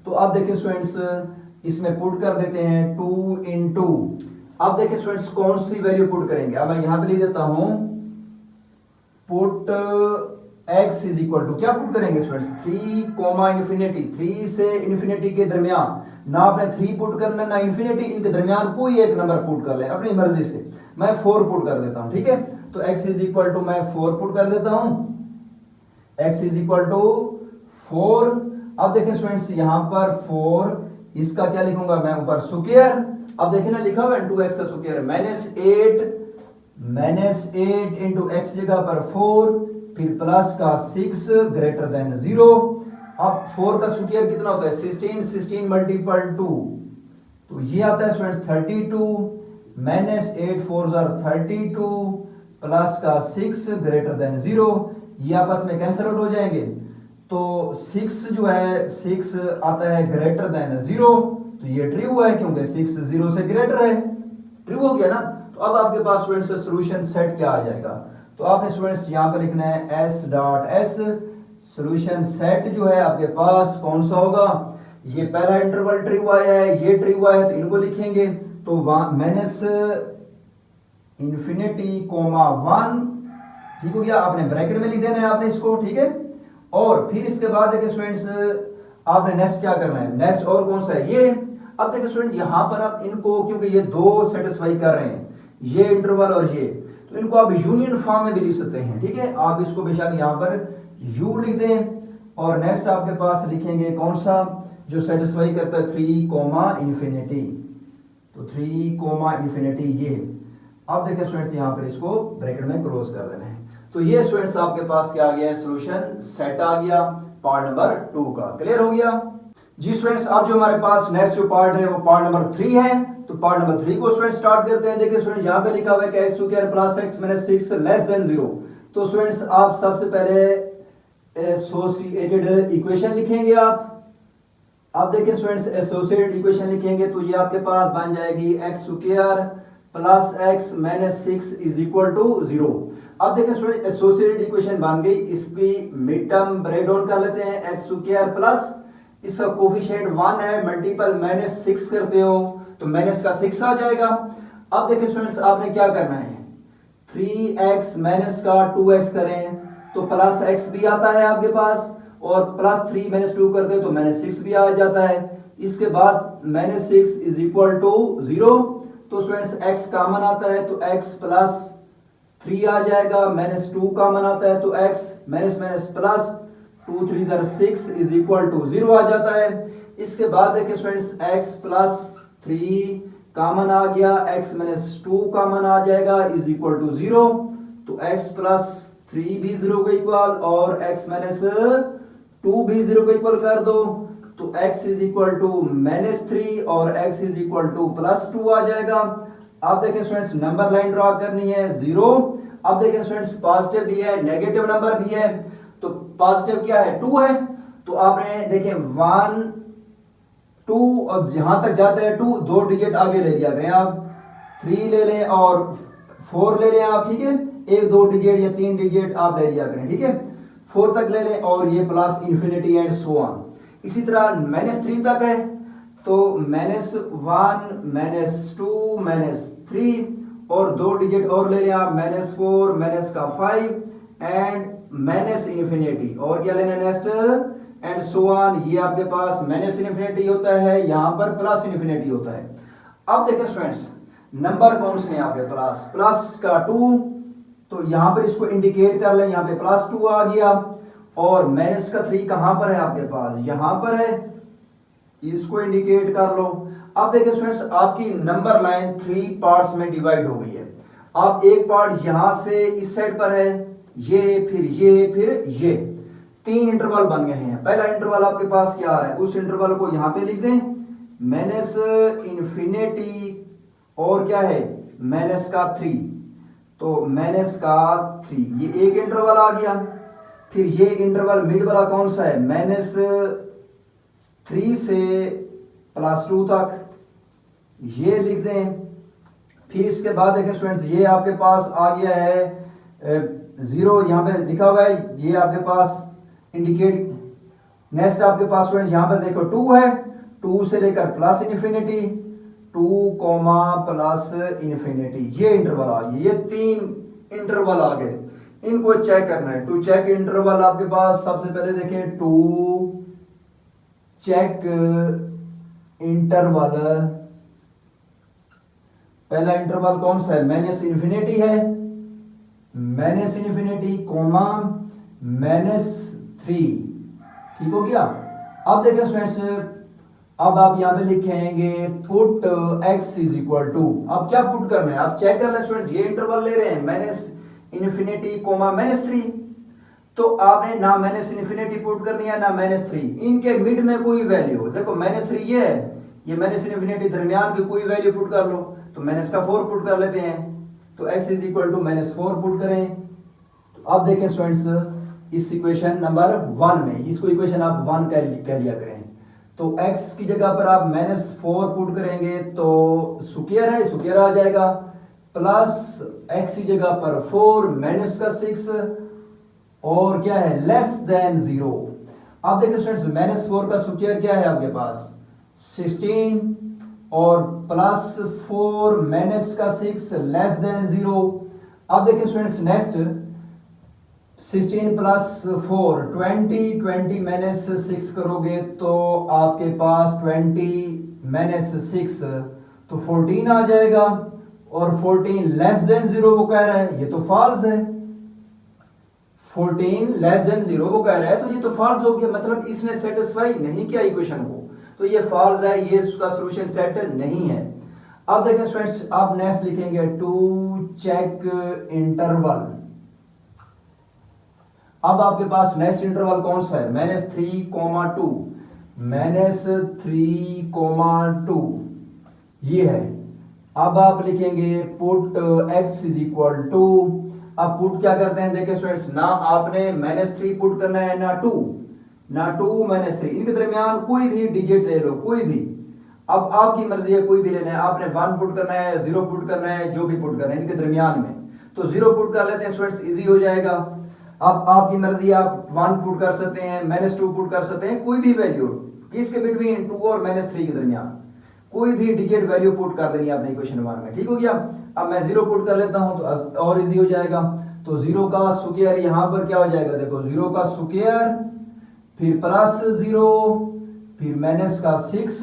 तो अब देखिए स्टूडेंट्स इसमें पुट कर देते हैं 2 इंटू, अब देखिए स्टूडेंट्स कौन सी वैल्यू पुट करेंगे, अब मैं यहां पे लिख देता हूं put x is equal to, क्या पुट करेंगे स्टूडेंट्स 3 कोमा इन्फिनिटी, 3 से इन्फिनिटी के दरमियान ना आपने 3 पुट करना ना इन्फिनिटी, इनके दरमियान कोई एक नंबर पुट कर ले अपनी मर्जी से, मैं 4 पुट कर देता हूं। ठीक है, तो x इज इक्वल टू मैं 4 पुट कर देता हूं, x इज इक्वल टू 4। अब देखिए स्टूडेंट्स यहां पर 4, इसका क्या लिखूंगा मैं ऊपर स्क्वायर, अब देखिए ना लिखा हुआ है 2x का स्क्वायर माइनस 8 इंटू एक्स जगह पर 4 फिर प्लस का 6 ग्रेटर देन 0। अब 4 का स्क्वायर कितना होता है 16, 16 मल्टीपल 2, तो ये आता है स्टूडेंट्स 32, माइनस 8 4 जार 32 प्लस का 6 ग्रेटर देन 0, ये आपस में कैंसिल आउट हो जाएंगे, तो 6 जो है 6 आता है ग्रेटर देन 0, तो ये ट्रू है क्योंकि 6 0 से ग्रेटर है, ट्रू हो गया ना। तो अब आपके पास स्टूडेंट्स सॉल्यूशन सेट क्या आ जाएगा, तो आपने स्टूडेंट्स यहां पर लिखना है s dot s, solution set जो है आपके पास कौन सा होगा, ये पहला इंटरवल ट्रू आया है, ये ट्रू आया है, तो इनको लिखेंगे, तो माइनस इन्फिनिटी कोमा 1, ठीक हो गया, आपने ब्रैकेट में लिख देना है आपने इसको। ठीक है, और फिर इसके बाद देखिए स्टूडेंट्स आपने नेक्स्ट क्या करना है, नेक्स्ट और कौन सा है ये। अब देखिए स्टूडेंट्स यहां पर आप इनको, क्योंकि ये दो सेटिस्फाई कर रहे हैं ये इंटरवल और ये, तो इनको आप यूनियन फॉर्म में भी लिख सकते हैं। ठीक है, आप इसको बेशक यहां पर u लिख दें और नेक्स्ट आपके पास लिखेंगे कौन सा जो सेटिस्फाई करता है 3 कोमा इन्फिनिटी, तो 3 कोमा इन्फिनिटी ये। अब देखिए स्टूडेंट्स यहां पर इसको ब्रैकेट में क्लोज कर देना है, तो ये स्टूडेंट्स आपके पास क्या आ गया है सॉल्यूशन सेट आ गया पार्ट नंबर 2 का। क्लियर हो गया जी स्टूडेंट्स। अब जो हमारे पास नेक्स्ट जो पार्ट है वो पार्ट नंबर 3 है, तो पार्ट नंबर 3 को स्टूडेंट्स स्टार्ट करते हैं। देखिए स्टूडेंट्स यहां पे लिखा हुआ है कि x square plus x minus 6 less than 0, तो स्टूडेंट्स आप सबसे पहले एसोसिएटेड इक्वेशन लिखेंगे आप देखिए स्टूडेंट्स एसोसिएटेड इक्वेशन लिखेंगे तो ये आपके पास बन जाएगी x square plus x minus 6 is equal to 0। अब देखिए स्टूडेंट एसोसिएटेड इक्वेशन बन गई, इसकी मिड टर्म ब्रेक डाउन कर लेते हैं, x स्क्वायर प्लस इसका कोफिशिएंट 1 है, मल्टीपल माइनस 6 करते हो तो माइनस का 6 आ जाएगा। अब देखिए स्टूडेंट्स आपने क्या करना है 3x माइनस का 2x करें तो प्लस x भी आता है आपके पास, और +3 -2 करते हैं तो -6 भी आ जाता है। इसके बाद -6 इज इक्वल टू 0। तो स्टूडेंट्स x कॉमन आता है तो x +3 आ जाएगा। -2 कॉमन आता है तो x plus 2 3 6 is equal to 0 आ जाता है। इसके बाद देखिए स्टूडेंट्स x +3 कॉमन आ गया, x -2 कॉमन आ जाएगा इज इक्वल टू 0। तो x +3 भी 0 को इक्वल और x -2 भी 0 को इक्वल कर दो तो x इज इक्वल टू -3 और x इज इक्वल टू +2 आ जाएगा। आप देखें स्टूडेंट्स नंबर लाइन ड्रॉ करनी है 0। अब देखें स्टूडेंट्स पॉजिटिव भी है नेगेटिव नंबर भी है। तो पॉजिटिव क्या है 2 है तो आपने देखें 1 2 और यहां तक जाते हैं 2 दो डिजिट आगे ले लिया करें आप 3 ले लें और 4 ले लें आप, ठीक है, 1 2 डिजिट या 3 डिजिट आप ले लिया करें, ठीक है, 4 तक ले लें और ये plus infinity and so on. इसी तरह -3 तक है तो -1 -2 -3 और 2 डिजिट और ले लें आप -4 -5 एंड इन्फिनिटी और क्या लेना नेक्स्ट एंड सो ऑन। ये आपके पास इन्फिनिटी होता है, यहां पर प्लस इन्फिनिटी होता है। अब देखें स्टूडेंट्स नंबर कौन से हैं आपके पास प्लस का 2 तो यहां पर इसको इंडिकेट कर लें, यहां पे +2 आ गया और -3 कहां पर है आपके पास यहां पर है, इसको इंडिकेट कर लो। अब देखिए स्टूडेंट्स आपकी नंबर लाइन 3 पार्ट्स में डिवाइड हो गई है। अब एक पार्ट यहां से इस साइड पर है, ये फिर ये 3 इंटरवल बन गए हैं। पहला इंटरवल आपके पास क्या आ रहा है उस इंटरवल को यहां पे लिख दें इन्फिनिटी और क्या है -3 तो -3 ये एक इंटरवल आ गया। फिर ये इंटरवल मिड वाला कौन सा है -3 से +2 तक ये लिख दें। फिर इसके बाद देखें स्टूडेंट्स ये आपके पास आ गया है 0 यहां पे लिखा हुआ है, ये आपके पास इंडिकेट। नेक्स्ट आपके पास स्टूडेंट यहां पे देखो 2 है, 2 से लेकर प्लस इन्फिनिटी 2 प्लस इन्फिनिटी ये इंटरवल आ गए। ये 3 इंटरवल आ गए, इनको चेक करना है। टू चेक इंटरवल आपके पास सबसे पहले देखें टू चेक इंटरवल, पहला इंटरवल कौन सा है -इन्फिनिटी है, -इन्फिनिटी कोमा -3, ठीक हो गया। अब देखें स्टूडेंट्स अब आप यहां पे लिखेंगे put x is equal to, अब क्या पुट करना है आप चेक कर लें स्टूडेंट्स, ये इंटरवल ले रहे हैं -इन्फिनिटी कोमा -3 तो आपने ना इन्फिनिटी पुट करनी है ना -3, इनके मिड में कोई वैल्यू देखो -3 ये है, ये इन्फिनिटी दरमियान की कोई वैल्यू पुट कर लो तो -4 पुट कर लेते हैं तो x is equal to -4 put करें। तो अब देखें स्टूडेंट्स इस इक्वेशन नंबर 1 में इसको इक्वेशन आप 1 कह लिया करें तो x की जगह पर आप -4 पुट करेंगे तो स्क्वायर है स्क्वायर आ जाएगा प्लस x की जगह पर 4 -6 और क्या है लेस देन 0। अब देखिए स्टूडेंट्स -4 का स्क्वायर क्या है आपके पास 16 और प्लस 4 -6 लेस देन 0। अब देखिए स्टूडेंट्स नेक्स्ट 16 प्लस 4 20 -6 करोगे तो आपके पास 20 -6 तो 14 आ जाएगा और 14 लेस देन 0 वो कह रहा है, ये तो फॉल्स है। 14 लेस देन 0 वो कह रहा है तो ये तो फॉल्स हो गया, मतलब इसने सेटिस्फाई नहीं किया इक्वेशन को तो ये फॉल्स है, ये इसका सॉल्यूशन सेट नहीं है। अब देखें स्टूडेंट्स आप नेक्स्ट लिखेंगे टू चेक इंटरवल। अब आपके पास नेक्स्ट इंटरवल कौन सा है -3, -3, ये है। अब आप लिखेंगे put x is equal to, अब पुट क्या करते हैं देखिए स्टूडेंट्स, ना आपने -3 पुट करना है ना 2 -3, इनके दरमियान कोई भी डिजिट ले लो कोई भी, अब आपकी मर्जी है कोई भी लेना है, आपने 1 पुट करना है 0 पुट करना है जो भी पुट करना है इनके दरमियान में, तो 0 पुट कर लेते हैं स्टूडेंट्स इजी हो जाएगा। अब आपकी मर्जी आप 1 पुट कर सकते हैं -2 पुट कर सकते हैं, कोई भी वैल्यू किसके बिटवीन 2 और -3 के दरमियान कोई भी डिजिट वैल्यू पुट कर देनी है आपने इक्वेशन 1 में, ठीक हो गया। अब मैं 0 पुट कर लेता हूं तो और इजी हो जाएगा, तो 0 का स्क्वायर यहां पर क्या हो जाएगा देखो 0 का स्क्वायर फिर प्लस 0, फिर माइनस का 6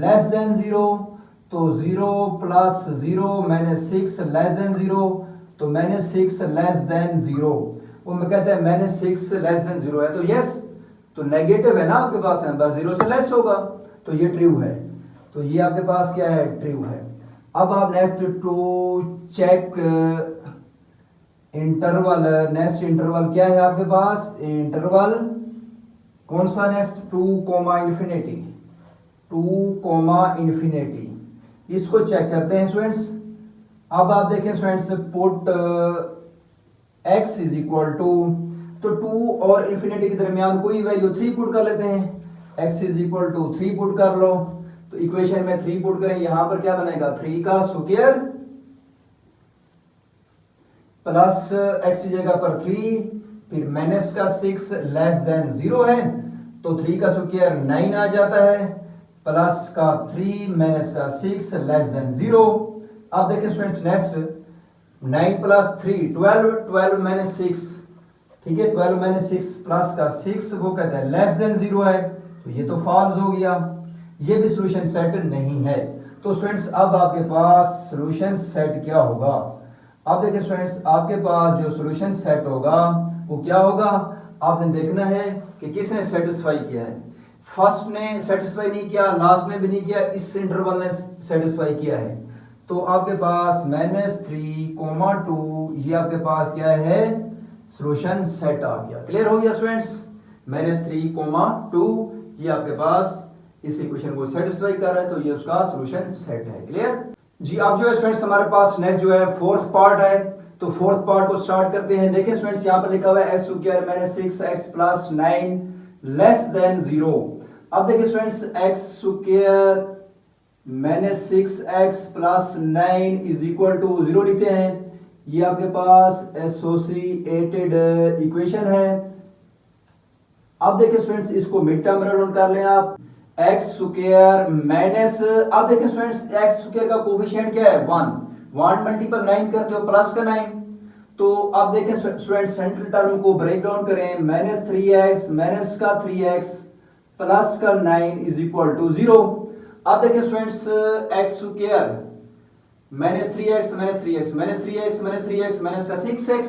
लेस देन 0, तो 0 प्लस 0 माइनस 6 लेस देन 0, तो माइनस 6 लेस देन 0, वो मैं कहते हैं माइनस 6 लेस देन 0 है, तो यस, तो नेगेटिव है ना आपके पास, नंबर 0 से लेस होगा, तो ये ट्रू है, तो ये आपके पास क्या है, ट्रू है। अब आप next to check interval, next interval क्या है आपके पास, इंटरवल कौन सा next, 2 comma infinity, 2 comma infinity, इसको चेक करते हैं स्टूडेंट्स। अब आप देखें students, put x is equal to, तो 2 और इन्फिनिटी के दरमियान कोई वैल्यू 3 पुट कर लेते हैं, x is equal to 3 put कर लो, तो इक्वेशन में 3 पुट करें, यहां पर क्या बनेगा, 3 का स्क्वायर प्लस x की जगह पर 3, फिर माइनस का 6 लेस देन 0 है, तो 3 का स्क्वायर 9 आ जाता है, प्लस का 3 माइनस का 6 लेस देन 0। अब देखें स्टूडेंट्स नेक्स्ट, 9 प्लस 3 12, 12 माइनस 6, ठीक है, 12 माइनस 6 प्लस का 6 वो कहते हैं लेस देन 0 है, तो ये तो फॉल्स हो गया, ये भी सॉल्यूशन सेट नहीं है। तो स्टूडेंट्स अब आपके पास सॉल्यूशन सेट क्या होगा, अब देखिए स्टूडेंट्स आपके पास जो सॉल्यूशन सेट होगा वो क्या होगा, आपने देखना है कि किसने सेटिस्फाई किया है, फर्स्ट ने सेटिस्फाई नहीं किया, लास्ट ने भी नहीं किया, इस इंटरवल ने सेटिस्फाई किया है, तो आपके पास -3, 2 ये आपके पास क्या है, सॉल्यूशन सेट आ गया। क्लियर हो गया स्टूडेंट्स, -3, 2 ये आपके पास इस इक्वेशन को सेटिस्फाई कर रहा है, तो ये उसका सॉल्यूशन सेट है। क्लियर जी। अब जो है स्टूडेंट्स हमारे पास नेक्स्ट जो है फोर्थ पार्ट है, तो फोर्थ पार्ट को स्टार्ट करते हैं। देखिए स्टूडेंट्स यहाँ पर लिखा हुआ है x² - 6x + 9 लेस देन 0। अब देखिए students x² - 6x + 9 is equal to 0 लिखते हैं, ये आपके पास एसोसिएटेड इक्वेशन है। अब देखिए स्टूडेंट्स इसको मिड टर्म राउंड कर लें आप, x² माइनस, अब देखिए स्टूडेंट्स x² का कोफिशिएंट क्या है, 1 मल्टीपल 9 करते हो प्लस का 9, तो अब देखिए स्टूडेंट्स सेंट्रल टर्म को ब्रेक डाउन करें, -3x माइनस का 3x प्लस का 9 इज इक्वल टू 0। अब देखिए students x² -3x -3x -3x -3x minus का 6x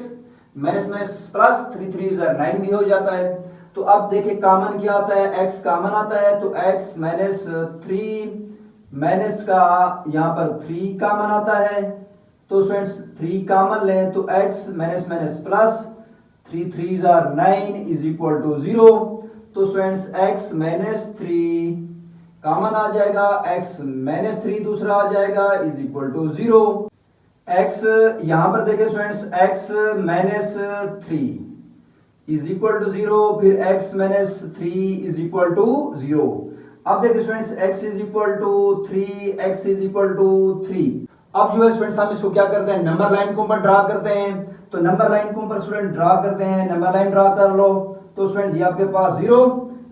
माइनस प्लस 3 3 9 भी हो जाता है, तो अब देखिए कॉमन क्या आता है, x कॉमन आता है, तो x -3 माइनस का यहाँ पर 3 कॉमन आता है, तो स्टूडेंट्स 3 कॉमन लें तो x minus minus plus 3 3 9 is equal to 0, तो स्टूडेंट्स x -3 कॉमन आ जाएगा, x -3 दूसरा आ जाएगा इज इक्वल टू 0। x यहां पर देखिए students x -3 is equal to 0, फिर x -3 इज इक्वल टू 0। अब देखिए students x is equal to 3, x is equal to 3। अब जो है स्टूडेंट्स हम इसको क्या करते हैं, नंबर लाइन को ऊपर ड्रा करते हैं, तो नंबर लाइन को ऊपर स्टूडेंट ड्रा करते हैं, नंबर लाइन ड्रा कर लो, तो स्टूडेंट्स ये आपके पास 0,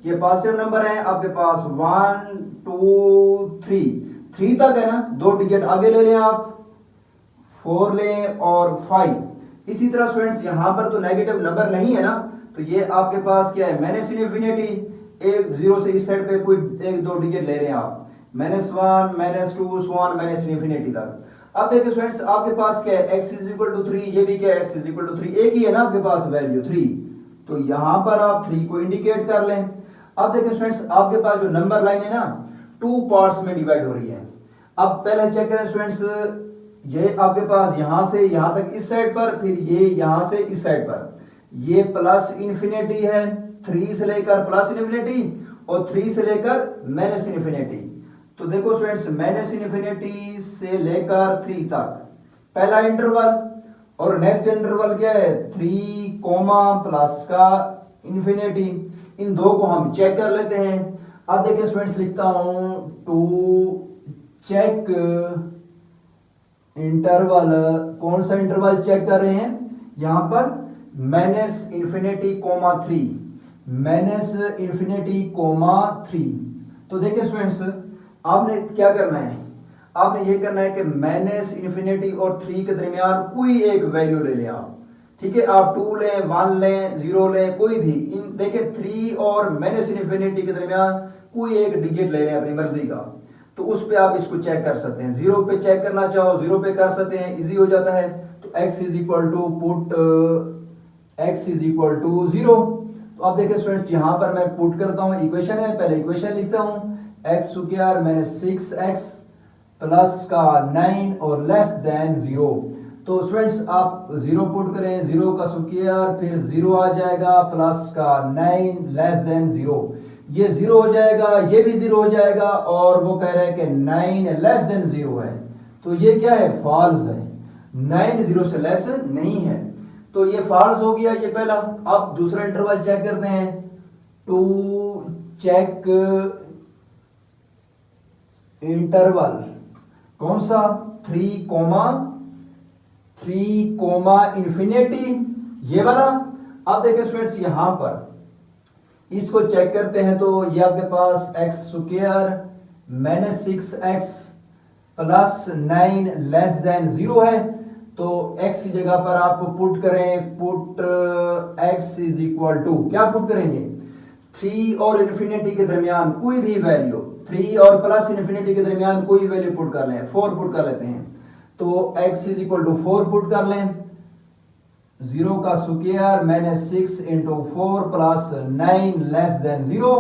ये पॉजिटिव नंबर है, आपके पास 1 2 3 तक है ना, 2 डिजिट आगे ले लें आप, 4 लें और 5। इसी तरह स्टूडेंट्स यहां पर तो नेगेटिव नंबर नहीं है ना, तो ये आपके पास क्या है, -∞, एक 0 से इस साइड पे कोई 1 2 डिजिट ले लें आप, -1 -2 -∞ तक। अब देखिए स्टूडेंट्स आपके पास क्या है, x इज इक्वल टू 3, ये भी क्या है, x इज इक्वल टू 3, एक ही है ना आपके पास वैल्यू 3, तो यहां पर आप 3 को इंडिकेट कर लें। अब देखिए स्टूडेंट्स आपके पास जो नंबर लाइन है ना 2 पार्ट्स में डिवाइड हो रही है। अब पहले चेक करें स्टूडेंट्स, ये आपके पास यहां से यहां तक इस साइड पर, फिर ये यहां से इस साइड पर, ये +∞ है, 3 से लेकर +∞ और 3 से लेकर -∞। तो देखो स्टूडेंट्स -∞ से लेकर 3 तक पहला इंटरवल, और नेक्स्ट इंटरवल क्या है 3 प्लस का ∞। इन दो को हम चेक कर लेते हैं। अब देखिए स्टूडेंट्स लिखता हूं, टू चेक इंटरवल, कौन सा इंटरवल चेक कर रहे हैं यहां पर, -∞, -∞, तो देखिए स्टूडेंट्स आपने क्या करना है, आपने ये करना है कि -∞ और 3 के दरमियान कोई एक वैल्यू ले लें आप, ठीक है, आप 2 लें, 1 लें, 0 लें, कोई भी इन देखिए 3 और माइनस इन्फिनिटी के दरमियान कोई एक डिजिट ले लें अपनी मर्जी का, तो उस पे आप इसको चेक कर सकते हैं। 0 पे चेक करना चाहो 0 पे कर सकते हैं, इजी हो जाता है। तो x is equal to put x is equal to 0। तो आप देखिए स्टूडेंट्स यहाँ पर मैं पुट करता हूँ, इक्वेशन है, पहले इक्वेशन लिखता हूँ x square minus 6x plus का 9 और लेस देन 0। तो स्टूडेंट्स आप 0 पुट करें, 0 का स्क्वायर फिर 0 आ जाएगा प्लस का 9 लेस देन 0, ये 0 हो जाएगा, ये भी 0 हो जाएगा, और वो कह रहे हैं कि 9 लेस देन 0 है, तो ये क्या है, फॉल्स है, 9 0 से लेस नहीं है, तो ये फॉल्स हो गया ये पहला। अब दूसरा इंटरवल चेक करते हैं, टू चेक इंटरवल कौन सा, 3 कोमा इन्फिनिटी, ये वाला। अब देखिए स्टूडेंट्स यहां पर इसको चेक करते हैं, तो ये आपके पास x square minus 6x plus 9 less than 0 है, तो x की जगह पर आप पुट करें, put x is equal to क्या पुट करेंगे, 3 और इन्फिनिटी के दरमियान कोई भी वैल्यू, 3 और प्लस इन्फिनिटी के दरमियान कोई वैल्यू पुट कर लें, 4 पुट कर लेते हैं, तो x is equal to 4 put कर लें, 0 का square minus 6 into 4 plus 9 less than 0,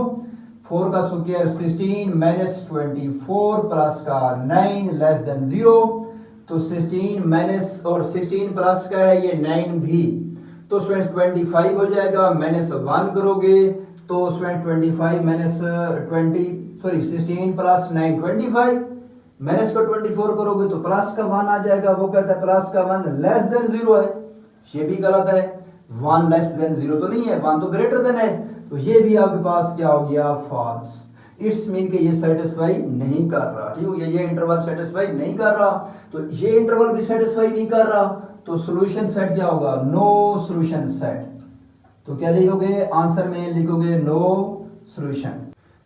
4 का स्क्वायर 16 माइनस 24 प्लस का 9 लेस देन 0, तो 16 माइनस और 16 प्लस का है ये 9 भी, तो स्टूडेंट्स 25 हो जाएगा, माइनस 1 करोगे तो स्टूडेंट 25 माइनस 16 प्लस 9 25, माइनस का 24 करोगे तो प्लस का 1 आ जाएगा, वो कहता है प्लस का 1 लेस देन 0 है, ये भी गलत है, 1 लेस देन 0 तो नहीं है, 1 तो ग्रेटर देन है, तो ये भी आपके पास क्या हो गया, फॉल्स। इट्स मीन के ये सेटिस्फाई नहीं कर रहा, ठीक हो गया, ये इंटरवल सेटिस्फाई नहीं कर रहा, तो ये इंटरवल भी सेटिस्फाई नहीं कर रहा, तो सॉल्यूशन सेट क्या होगा, नो सॉल्यूशन सेट। तो क्या लिखोगे, आंसर में लिखोगे नो सॉल्यूशन।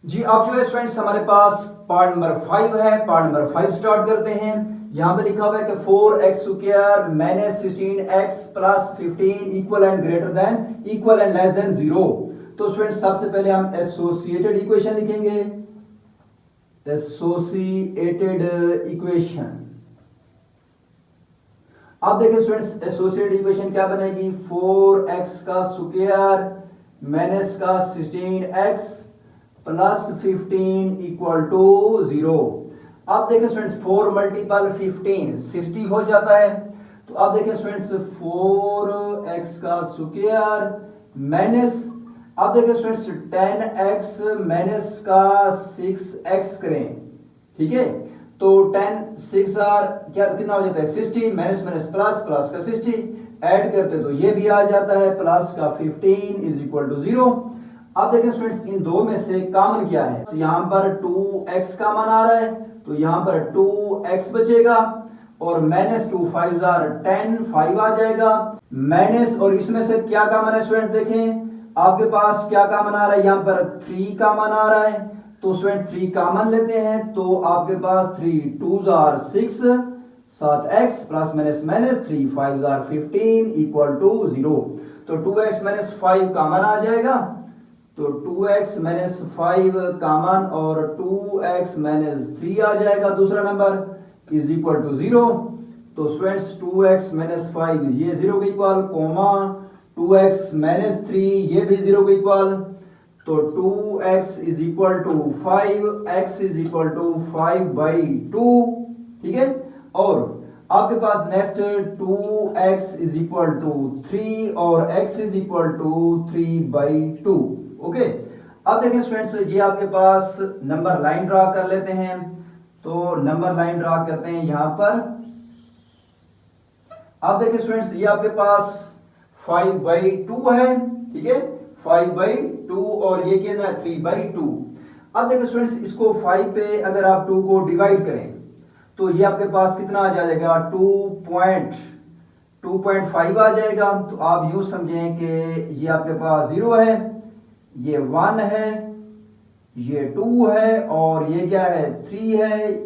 जी अब जो है स्टूडेंट्स हमारे पास पार्ट नंबर 5 है, पार्ट नंबर 5 स्टार्ट करते हैं। यहां पे लिखा हुआ है कि 4x square minus 16x plus 15 equal and greater than equal and less than 0। तो स्टूडेंट्स सबसे पहले हम एसोसिएटेड इक्वेशन लिखेंगे, एसोसिएटेड इक्वेशन। अब देखिए स्टूडेंट्स एसोसिएटेड इक्वेशन क्या बनेगी, 4x का स्क्वायर माइनस का 16x प्लस 15 इक्वल टू 0। अब देखिए स्टूडेंट्स 4 मल्टीपल 15 60 हो जाता है, तो अब देखिए स्टूडेंट्स 4x का स्क्वायर माइनस, अब देखिए स्टूडेंट्स 10x माइनस का 6x करें, ठीक है, तो 10 6 आर क्या कितना हो जाता है 60, माइनस माइनस प्लस, प्लस का 60 ऐड करते तो ये भी आ जाता है प्लस का 15 इज इक्वल टू 0। अब देखें स्टूडेंट्स इन दो में से कॉमन क्या है, यहां पर 2x कॉमन आ रहा है, तो यहां पर 2x बचेगा, और माइनस 2 5 10 5 आ जाएगा, माइनस और इसमें से क्या कॉमन है स्टूडेंट्स, देखें आपके पास क्या कॉमन आ रहा है, यहां पर 3 कॉमन आ रहा है, तो स्टूडेंट्स 3 कॉमन लेते हैं, तो आपके पास 3 2 6 7x plus minus minus 3 5 15 equal to 0। तो 2x माइनस 5 कॉमन आ जाएगा, तो 2x माइनस 5 कॉमन और 2x माइनस 3 आ जाएगा दूसरा नंबर इज इक्वल टू 0। तो स्टूडेंट्स 2x माइनस 5 ये 0 के इक्वल, कोमा 2x माइनस 3 ये भी 0 के इक्वल, तो 2x is equal to 5, x is equal to 5/2, ठीक है। और आपके पास next 2x is equal to 3 और x is equal to 3/2, okay. अब देखें स्टूडेंट्स ये आपके पास नंबर लाइन ड्रा कर लेते हैं, तो नंबर लाइन ड्रा करते हैं यहां पर। अब देखें स्टूडेंट्स ये आपके पास 5/2 है, ठीक है, 5/2 और ये क्या है 3/2। अब देखिए स्टूडेंट्स इसको 5 पे अगर आप 2 को डिवाइड करें तो ये आपके पास कितना आ जाएगा 2.5 आ जाएगा। तो आप यूं समझें कि ये आपके पास 0 है, ये 1 है, ये 2 है और ये क्या है 3 है,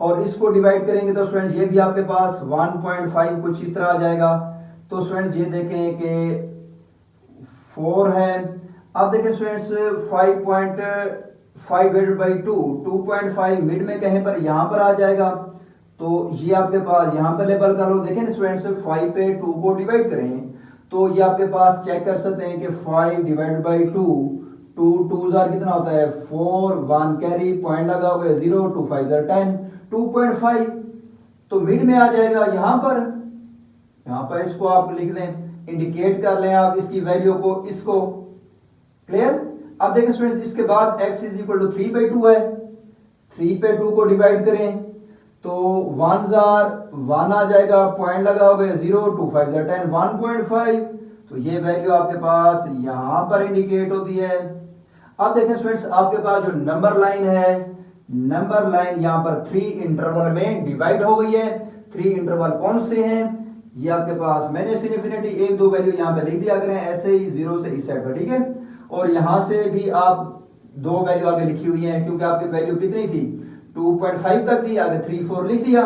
और इसको डिवाइड करेंगे तो स्टूडेंट्स ये भी आपके पास 1.5 कुछ इस तरह आ जाएगा। तो स्टूडेंट्स ये देखें कि 4 है। अब देखें स्टूडेंट्स 5.5 डिवाइडेड बाई 2.5 मिड में कहीं पर यहाँ पर आ जाएगा, तो ये आपके पास यहाँ पर लेबल कर लो। देखें स्टूडेंट्स 5 पे 2 को डिवाइड करें तो ये आपके पास चेक कर सकते हैं कि 5 डिवाइड बाई 2 2 जार कितना होता है 4, 1 कैरी पॉइंट लगा हुआ है 0, 2 5 10, 2.5 तो मिड में आ जाएगा। यहाँ पर इसको आप लिख दें, इंडिकेट कर लें आप इसकी वैल्यू को, इसको क्लियर। अब देखें स्टूडेंट्स इसके बाद x इज इक्वल टू 3/2 है, 3 पे 2 को डिवाइड करें तो 1 जार 1 आ जाएगा, पॉइंट लगा होगा 0, 2 5 10, 1.5 तो ये वैल्यू आपके पास यहां पर इंडिकेट होती है। अब देखें स्टूडेंट्स आपके पास जो नंबर लाइन है, नंबर लाइन यहां पर 3 इंटरवल में डिवाइड हो गई है। 3 इंटरवल कौन से हैं, ये आपके पास मैंने इन्फिनिटी 1 2 वैल्यू यहां पे लिख दिया करें ऐसे ही 0 से इस साइड पर, ठीक है। और यहां से भी आप 2 वैल्यू आगे लिखी हुई है क्योंकि आपकी वैल्यू कितनी थी 2.5 तक थी, आगे 3 4 लिख दिया।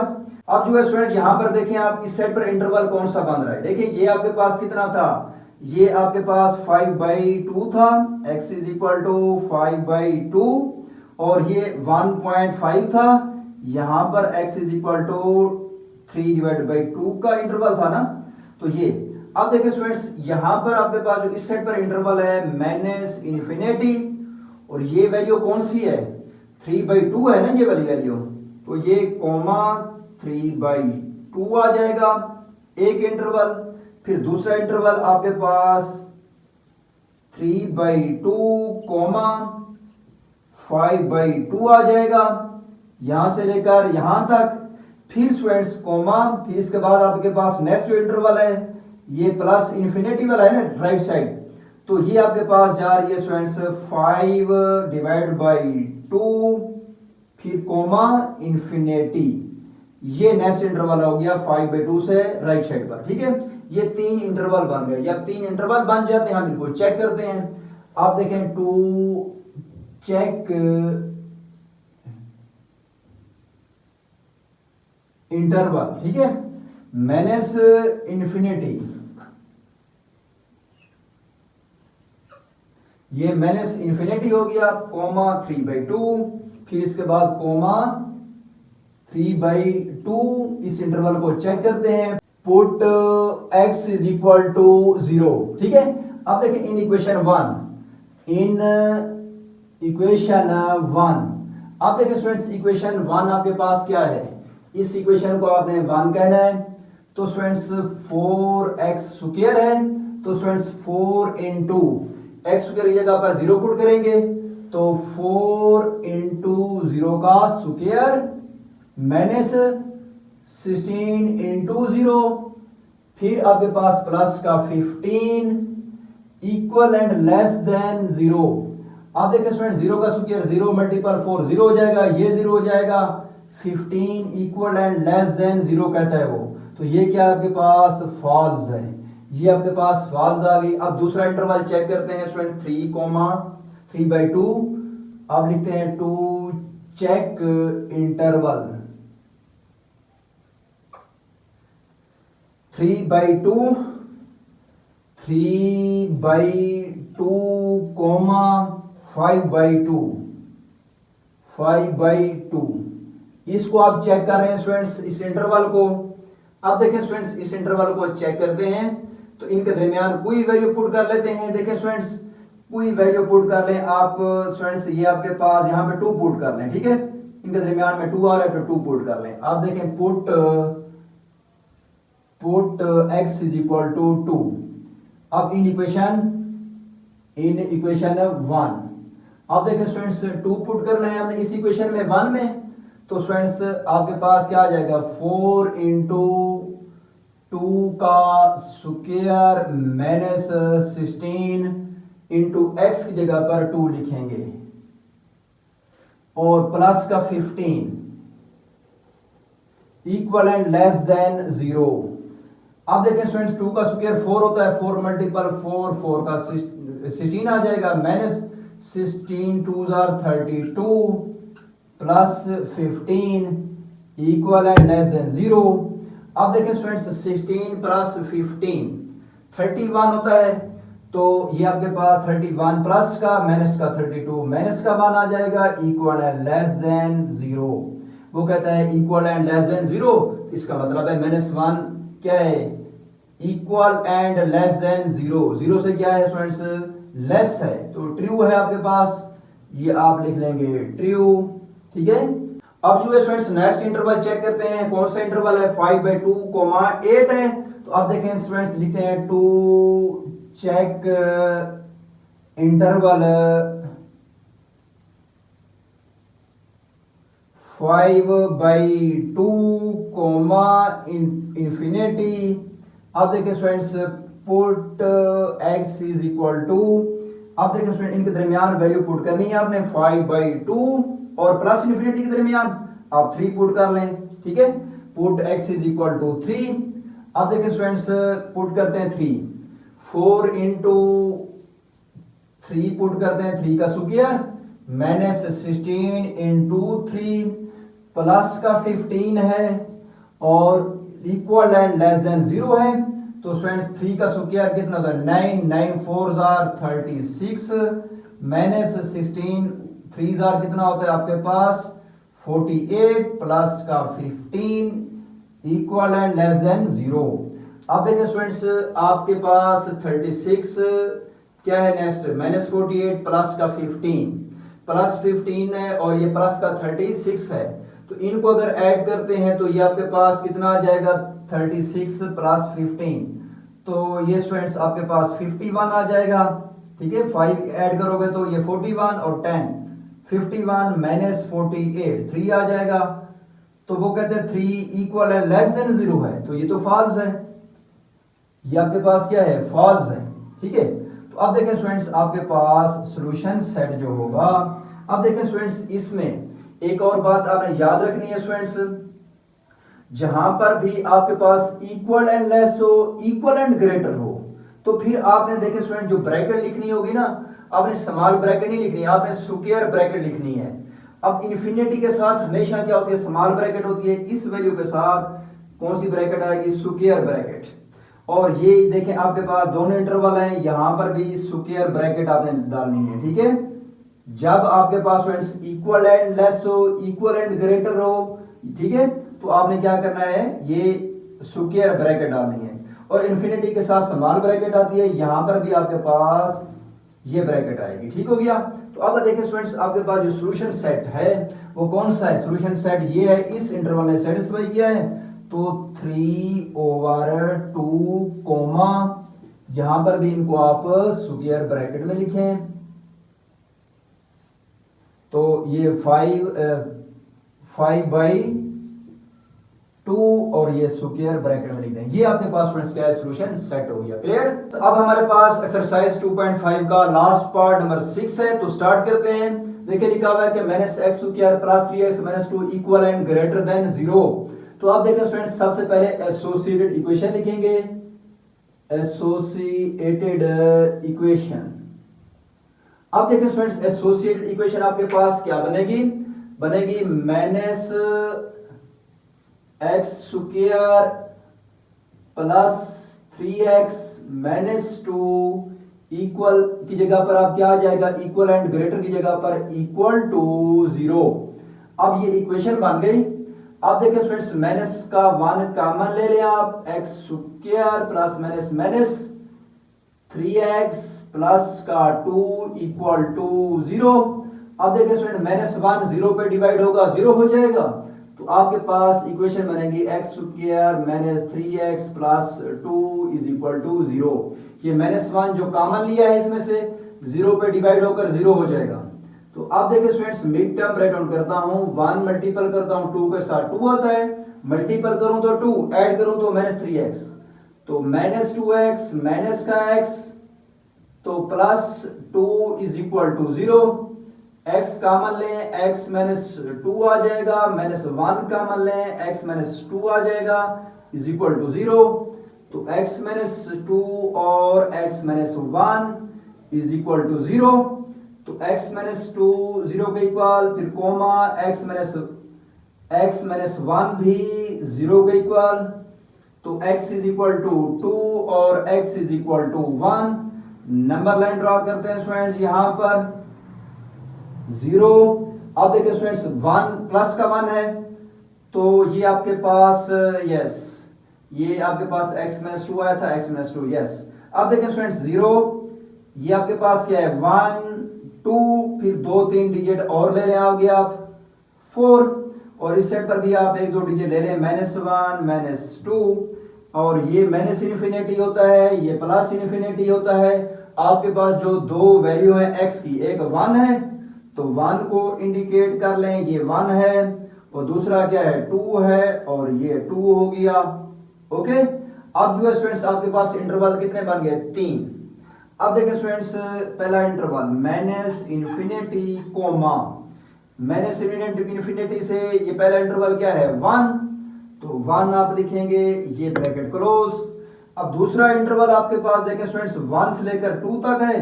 अब जो है स्टूडेंट्स यहां पर देखें आप इस साइड पर इंटरवल कौन सा बन रहा है। देखिए ये आपके पास कितना था, ये आपके पास 5/2 था, x इज इक्वल टू 5/2 और ये 1.5 था, यहां पर x इज इक्वल टू 3/2 का इंटरवल था ना। तो ये अब देखिए स्टूडेंट्स यहां पर आपके पास जो इस साइड पर इंटरवल है माइनस इन्फिनिटी और ये वैल्यू कौन सी है 3/2 है ना ये वाली वैल्यू, तो ये कॉमा 3/2 आ जाएगा एक इंटरवल। फिर दूसरा इंटरवल आपके पास 3/2 कॉमा 5/2 आ जाएगा यहां से लेकर यहां तक। फिर स्टूडेंट्स कॉमा, फिर इसके बाद आपके पास नेक्स्ट जो इंटरवल है ये प्लस इन्फिनिटी वाला है ना राइट साइड, तो ये आपके पास जा रही है स्टूडेंट्स 5/2 फिर कॉमा इन्फिनिटी, ये नेक्स्ट इंटरवल हो गया 5/2 से राइट साइड पर, ठीक है। ये 3 इंटरवल बन गए। जब 3 इंटरवल बन जाते हैं हम इनको चेक करते हैं। आप देखें टू चेक इंटरवल, ठीक है, माइनस इन्फिनिटी, ये माइनस इन्फिनिटी हो गया कॉमा 3/2 फिर इसके बाद कॉमा 3/2। इस इंटरवल को चेक करते हैं, put x is equal to 0, ठीक है। अब देखिए इन इक्वेशन 1 अब देखिए स्टूडेंट्स इक्वेशन 1 आपके पास क्या है, इस इक्वेशन को आपने 1 कहना है। तो स्टूडेंट्स 4x स्क्वायर है, तो स्टूडेंट्स 4 इंटू एक्स स्क्वायर की जगह पर 0 पुट करेंगे तो 4 इंटू 0 का स्क्वायर माइनस 16 इंटू 0, फिर आपके पास प्लस का 15 इक्वल एंड लेस देन 0। आप देखिए स्टूडेंट 0 का स्क्वायर 0 मल्टीपल 4 0 हो जाएगा, ये 0 हो जाएगा, 15 इक्वल एंड लेस देन 0 कहता है वो, तो ये क्या आपके पास फॉल्स है, ये आपके पास फॉल्स आ गई। अब दूसरा इंटरवल चेक करते हैं स्टूडेंट 3/2। अब लिखते हैं टू चेक इंटरवल 3/2 कॉमा 5/2 इसको आप चेक कर रहे हैं स्टूडेंट्स इस इंटरवल को। अब देखें स्टूडेंट्स इस इंटरवल को चेक करते हैं तो इनके दरमियान कोई वैल्यू पुट कर लेते हैं। देखें स्टूडेंट्स कोई वैल्यू पुट कर लें आप स्टूडेंट्स, ये आपके पास यहाँ पे 2 पुट कर लें, ठीक है, इनके दरमियान में 2 आ रहा है तो 2 पुट कर लें। आप देखें put x is equal to 2। अब इन इक्वेशन 1 आप देखें स्टूडेंट्स 2 पुट करना है हमने इस इक्वेशन में 1 में, तो स्टूडेंट्स आपके पास क्या आ जाएगा 4 इंटू 2 का स्क्वायर माइनस 16 इंटू एक्स की जगह पर 2 लिखेंगे और प्लस का 15 इक्वल एंड लेस देन 0। अब देखें स्टूडेंट्स 2 का स्क्वायर 4 होता है, 4 मल्टीपल 4 का 16 आ जाएगा, minus 16 2 32 plus 15 equal and less than 0। अब देखें स्टूडेंट्स 16 प्लस 15 31 होता है, तो ये आपके पास 31 प्लस का माइनस का 32 माइनस का 1 आ जाएगा, इक्वल एंड लेस देन 0। वो कहता है इक्वल एंड लेस देन 0, इसका मतलब है -1 क्या है, इक्वल एंड लेस देन 0। 0 से क्या है स्टूडेंट्स, लेस है, तो ट्रू है आपके पास, ये आप लिख लेंगे ट्रू। ठीक है, अब जो है स्टूडेंट्स नेक्स्ट इंटरवल चेक करते हैं, कौन सा इंटरवल है, 5/2, 8 है। तो अब देखें स्टूडेंट्स लिखते हैं टू चेक इंटरवल 5/2, इंफिनिटी। अब देखें students put x is equal to, अब देखें स्टूडेंट इनके दरमियान वैल्यू पुट करनी है आपने 5/2 और प्लस इन्फिनिटी के दरमियान आप 3 पुट कर लें। ठीक है, put x is equal to 3। अब देखें स्टूडेंट्स पुट करते हैं 3, 4 इंटू 3 पुट करते हैं, 3 का स्क्वायर -16 इंटू 3 प्लस का 15 है और इक्वल एंड लेस देन 0 है। तो स्टूडेंट्स 3 का स्क्वायर कितना होता है, 9, 9 4 जार 36 -16 3 जार कितना होता है आपके पास 48 प्लस का 15 इक्वल एंड लेस देन 0। अब देखिए स्टूडेंट्स आपके पास 36 क्या है नेक्स्ट, -48 प्लस का 15 प्लस 15 है और ये प्लस का 36 है, तो इनको अगर ऐड करते हैं तो ये आपके पास कितना आ जाएगा 36 प्लस 15, तो ये स्टूडेंट्स आपके पास 51 आ जाएगा। ठीक है, 5 ऐड करोगे तो ये 41 और 10 51 -48 3 आ जाएगा। तो वो कहते हैं 3 इक्वल एंड लेस देन 0 है, तो ये तो फॉल्स है, ये आपके पास क्या है, फॉल्स है। ठीक है, तो अब देखें स्टूडेंट्स आपके पास सॉल्यूशन सेट जो होगा, अब देखें स्टूडेंट्स इसमें एक और बात आपने याद रखनी है स्टूडेंट्स, जहां पर भी आपके पास इक्वल एंड लेस हो, इक्वल एंड ग्रेटर हो, तो फिर आपने देखें स्टूडेंट जो ब्रैकेट लिखनी होगी ना, आपने स्मॉल ब्रैकेट नहीं लिखनी है, आपने स्क्वायर ब्रैकेट लिखनी है। अब इन्फिनिटी के साथ हमेशा क्या होती है, स्मॉल ब्रैकेट होती है, इस वैल्यू के साथ कौन सी ब्रैकेट आएगी, स्क्वायर ब्रैकेट। और ये देखें आपके पास दोनों इंटरवल हैं, यहां पर भी स्क्वायर ब्रैकेट आपने डालनी है। ठीक है, जब आपके पास स्टूडेंट्स इक्वल एंड लेस हो, इक्वल एंड ग्रेटर हो, ठीक है, तो आपने क्या करना है, ये स्क्वायर ब्रैकेट डालनी है। और इन्फिनिटी के साथ स्मॉल ब्रैकेट आती है, यहां पर भी आपके पास ये ब्रैकेट आएगी। ठीक हो गया, तो अब देखिए स्टूडेंट्स आपके पास जो सॉल्यूशन सेट है वो कौन सा है, सॉल्यूशन सेट ये है, इस इंटरवल ने सेटिस्फाई किया है, तो 3/2 यहां पर भी इनको आप स्क्वायर ब्रैकेट में लिखें, तो ये 5/2 और ये स्क्वायर ब्रैकेट में लिख दें, ये आपके पास स्टूडेंट्स क्या है, सॉल्यूशन सेट हो गया। क्लियर, अब हमारे पास एक्सरसाइज 2.5 का लास्ट पार्ट नंबर 6 है, तो स्टार्ट करते हैं। देखिए लिखा हुआ है कि -x² plus 3x - 2 equal and greater than 0। तो आप देखें स्टूडेंट्स सबसे पहले एसोसिएटेड इक्वेशन लिखेंगे, एसोसिएटेड इक्वेशन। अब देखिए स्टूडेंट्स एसोसिएटेड इक्वेशन आपके पास क्या बनेगी, बनेगी -x² प्लस 3x - 2 इक्वल की जगह पर आप क्या आ जाएगा, इक्वल एंड ग्रेटर की जगह पर इक्वल टू 0। अब ये इक्वेशन बन गई। अब देखिए स्टूडेंट्स माइनस का 1 कॉमन ले लें आप, x² plus minus 3x plus का 2 इक्वल टू 0। अब देखिए स्टूडेंट -1 0 पे डिवाइड होगा 0 हो जाएगा, तो आपके पास इक्वेशन बनेगी x² - 3x plus 2 is equal to 0। ये -1 जो कॉमन लिया है इसमें से 0 पे डिवाइड होकर 0 हो जाएगा। तो आप देखिए students mid term write down करता हूं, 1 मल्टीपल करता हूं 2 के साथ 2 आता है, मल्टीपल करूं तो 2, ऐड करूं तो -3x, तो -2x माइनस का x तो plus 2 is equal to 0। x common लें, x - 2 आ जाएगा, -1 कॉमन लें, x - 2 आ जाएगा इज इक्वल टू 0। तो x - 2 और x - 1 इज इक्वल टू 0। तो x - 2 0 के इक्वल, फिर कोमा x - 1 भी 0 के इक्वल, तो x इज इक्वल टू 2 और x is equal to 1। Number line draw करते हैं स्टूडेंट्स यहां पर 0। अब देखिए स्टूडेंट्स 1 प्लस का 1 है तो ये आपके पास यस ये आपके पास x-2 आया था, x-2 यस। अब देखिए स्टूडेंट्स 0 ये आपके पास क्या है 1 2 फिर 2-3 डिजिट और ले लें आगे आप 4 और इस साइड पर भी आप 1-2 डिजिट ले लें -1 -2 और ये माइनस इन्फिनिटी होता है, ये प्लस इन्फिनिटी होता है। आपके पास जो दो वैल्यू है x की, एक 1 है तो 1 को इंडिकेट कर लें, ये 1 है और दूसरा क्या है 2 है और ये 2 हो गया। ओके, अब जो है स्टूडेंट्स आपके पास इंटरवल कितने बन गए 3। अब देखिए स्टूडेंट्स पहला interval minus infinity comma minus infinity से ये पहला इंटरवल क्या है 1 तो 1 आप लिखेंगे, ये ब्रैकेट क्लोज। अब दूसरा इंटरवल आपके पास देखें स्टूडेंट्स 1 से लेकर 2 तक है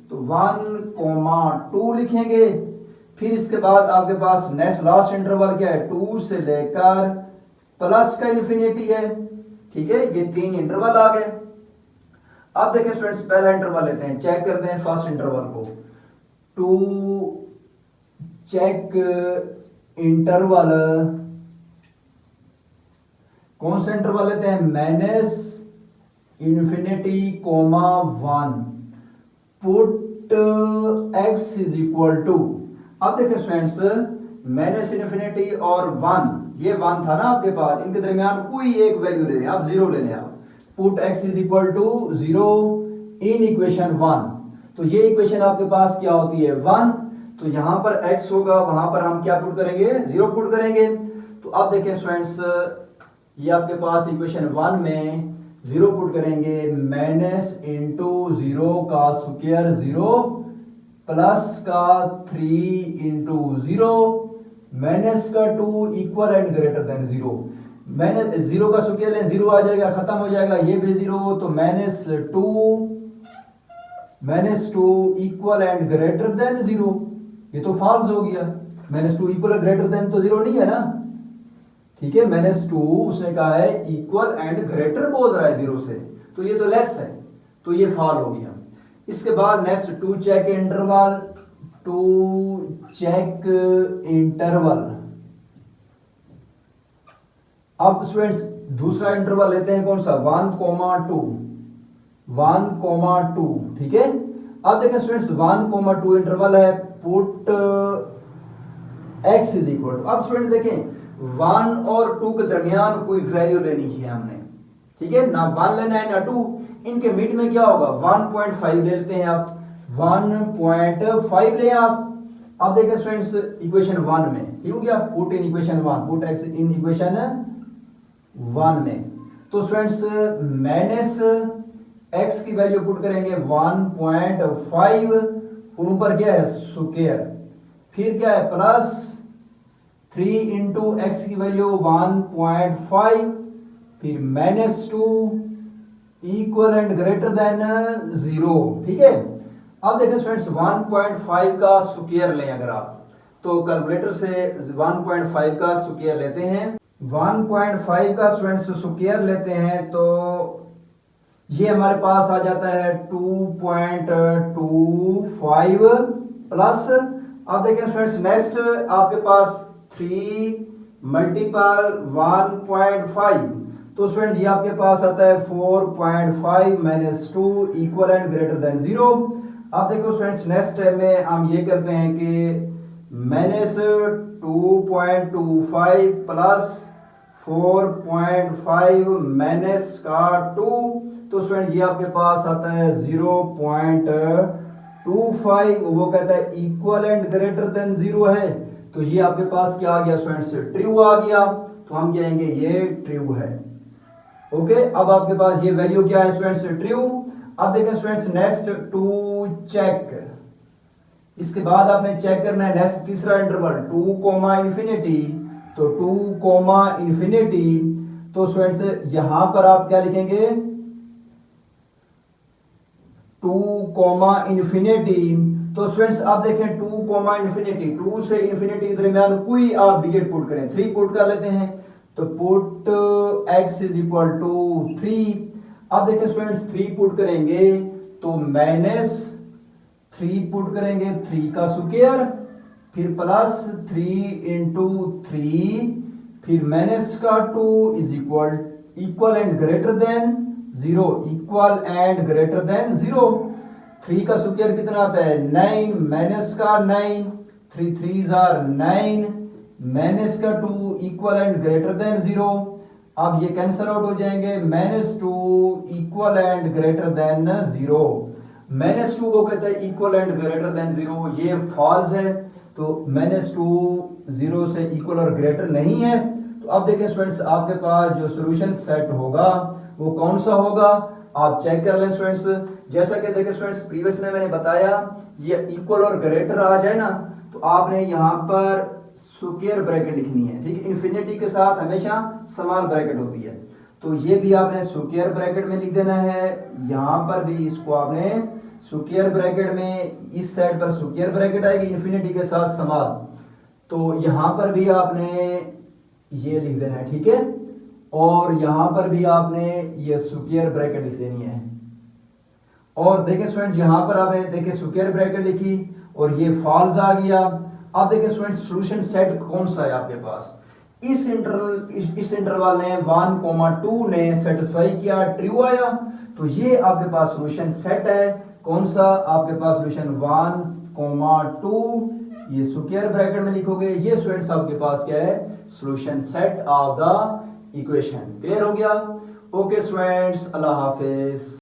तो 1,2 लिखेंगे। फिर इसके बाद आपके पास नेक्स्ट लास्ट इंटरवल क्या है 2 से लेकर प्लस का इन्फिनिटी है। ठीक है, ये 3 इंटरवल आ गए। अब देखें स्टूडेंट्स पहला इंटरवल लेते हैं, चेक करते हैं फर्स्ट इंटरवल को। टू चेक इंटरवल कौन सा इंटरवल लेते हैं minus infinity comma 1 put x is equal to. अब देखिए स्टूडेंट्स माइनस इन्फिनिटी और 1 ये 1 था ना आपके पास, इनके दरमियान कोई एक वैल्यू ले लें आप, 0 ले लें आप। Put x is equal to 0 in equation 1। तो ये इक्वेशन आपके पास क्या होती है 1, तो यहां पर x होगा, वहां पर हम क्या पुट करेंगे 0 पुट करेंगे। तो अब देखिए स्टूडेंट्स ये आपके पास इक्वेशन 1 में 0 पुट करेंगे, माइनस इंटू 0 का स्क्वायर 0 प्लस का 3 इंटू 0 माइनस का 2 equal and greater than 0। Minus 0 का स्क्वायर लें 0 आ जाएगा, खत्म हो जाएगा, ये भी 0 तो -2 इक्वल एंड ग्रेटर देन 0। ये तो फॉल्स हो गया, -2 इक्वल ग्रेटर देन तो 0 नहीं है ना। ठीक है, -2 उसने कहा है इक्वल एंड ग्रेटर बोल रहा है 0 से, तो ये तो लेस है, तो ये फॉल हो गया। इसके बाद नेक्स्ट टू चेक इंटरवल। अब स्टूडेंट्स दूसरा इंटरवल लेते हैं कौन सा 1,2। ठीक है, अब देखें स्टूडेंट्स 1,2 इंटरवल है, put x is equal to. अब स्टूडेंट देखें 1 और 2 के दरमियान कोई वैल्यू लेनी है हमने। ठीक है, ना 1 लेना है ना 2, इनके मिड में क्या होगा 1.5 ले लेते हैं आप, 1.5 ले आप। अब देखें स्टूडेंट्स इक्वेशन 1 में ठीक हो गया, put in equation 1, put x in equation 1 में। तो स्टूडेंट्स माइनस x की वैल्यू पुट करेंगे 1.5, ऊपर क्या है स्क्वायर, फिर क्या है प्लस 3 इंटू एक्स की वैल्यू 1.5 फिर -2 इक्वल एंड ग्रेटर देन 0। ठीक है, अब देखिए स्टूडेंट्स 1.5 का स्क्वायर लें अगर आप, तो कैलकुलेटर से 1.5 का स्क्वायर लेते हैं, 1.5 का स्टूडेंट्स स्क्वायर लेते हैं तो ये हमारे पास आ जाता है 2.25 प्लस। अब देखें स्टूडेंट्स नेक्स्ट आपके पास 3 मल्टीपल 1.5, तो स्टूडेंट्स ये आपके पास आता है 4.5 -2 इक्वल एंड ग्रेटर देन 0। अब देखो स्टूडेंट्स नेक्स्ट स्टेप में हम ये करते हैं कि -2.25 प्लस 4.5 माइनस का 2, तो स्टूडेंट्स ये आपके पास आता है 0.25, वो कहता है इक्वल एंड ग्रेटर देन 0 है, तो ये आपके पास क्या आ गया स्टूडेंट्स ट्रू आ गया, तो हम कहेंगे ये ट्रू है। ओके, अब आपके पास ये वैल्यू क्या है स्टूडेंट्स ट्रू। अब देखें स्टूडेंट्स नेक्स्ट टू चेक, इसके बाद आपने चेक करना है नेक्स्ट तीसरा इंटरवल 2,∞, तो 2,∞, तो स्टूडेंट्स यहां पर आप क्या लिखेंगे 2,∞, तो स्टूडेंट्स आप देखें 2,∞, 2 से इन्फिनिटी के दरमियान कोई आप डिजिट पुट करें, 3 पुट कर लेते हैं, तो put x is equal to 3। अब देखिए स्टूडेंट्स 3 पुट करेंगे तो माइनस 3 पुट करेंगे 3 का स्क्वायर, फिर प्लस 3 इंटू 3, फिर माइनस का 2 is equal and greater than 0, equal and greater than 0। 3 का स्क्वायर कितना आता है 9, माइनस का 9, 3 3s आर 9, माइनस का 2 इक्वल एंड ग्रेटर देन 0। अब ये कैंसल आउट हो जाएंगे, -2 इक्वल एंड ग्रेटर देन 0। -2 को कहते हैं इक्वल एंड ग्रेटर देन 0, ये फॉल्स है, तो -2 0 से इक्वल और ग्रेटर नहीं है। तो अब देखें स्टूडेंट्स आपके पास जो सॉल्यूशन सेट होगा वो कौन सा होगा, आप चेक कर लें स्टूडेंट्स। जैसा कि देखें स्टूडेंट्स प्रीवियस में मैंने बताया ये इक्वल और ग्रेटर आ जाए ना तो आपने यहाँ पर स्क्वायर ब्रैकेट लिखनी है, ठीक है। इन्फिनिटी के साथ हमेशा स्मॉल ब्रैकेट होती है, तो ये भी आपने स्क्वायर ब्रैकेट में लिख देना है। यहाँ पर भी इसको आपने स्क्वायर ब्रैकेट में, इस साइड पर स्क्वायर ब्रैकेट आएगी इन्फिनिटी के साथ स्मॉल, तो यहाँ पर भी आपने ये लिख देना है, ठीक है। और यहाँ पर भी आपने ये स्क्वायर ब्रैकेट लिख देनी है। और देखिए स्टूडेंट्स यहाँ पर आपने देखिए स्क्वायर ब्रैकेट लिखी और ये फॉल्स आ गया। अब देखिए स्टूडेंट्स सॉल्यूशन सेट कौन सा है आपके पास, इस इंटरवल ने 1,2 ने सेटिस्फाई किया, ट्रू आया, तो ये आपके पास सॉल्यूशन सेट है। कौन सा आपके पास सॉल्यूशन 1,2, ये स्क्वायर ब्रैकेट में लिखोगे, ये स्टूडेंट्स आपके पास क्या है solution set of the equation. Clear हो गया? ओके स्टूडेंट्स, अल्लाह हाफिज।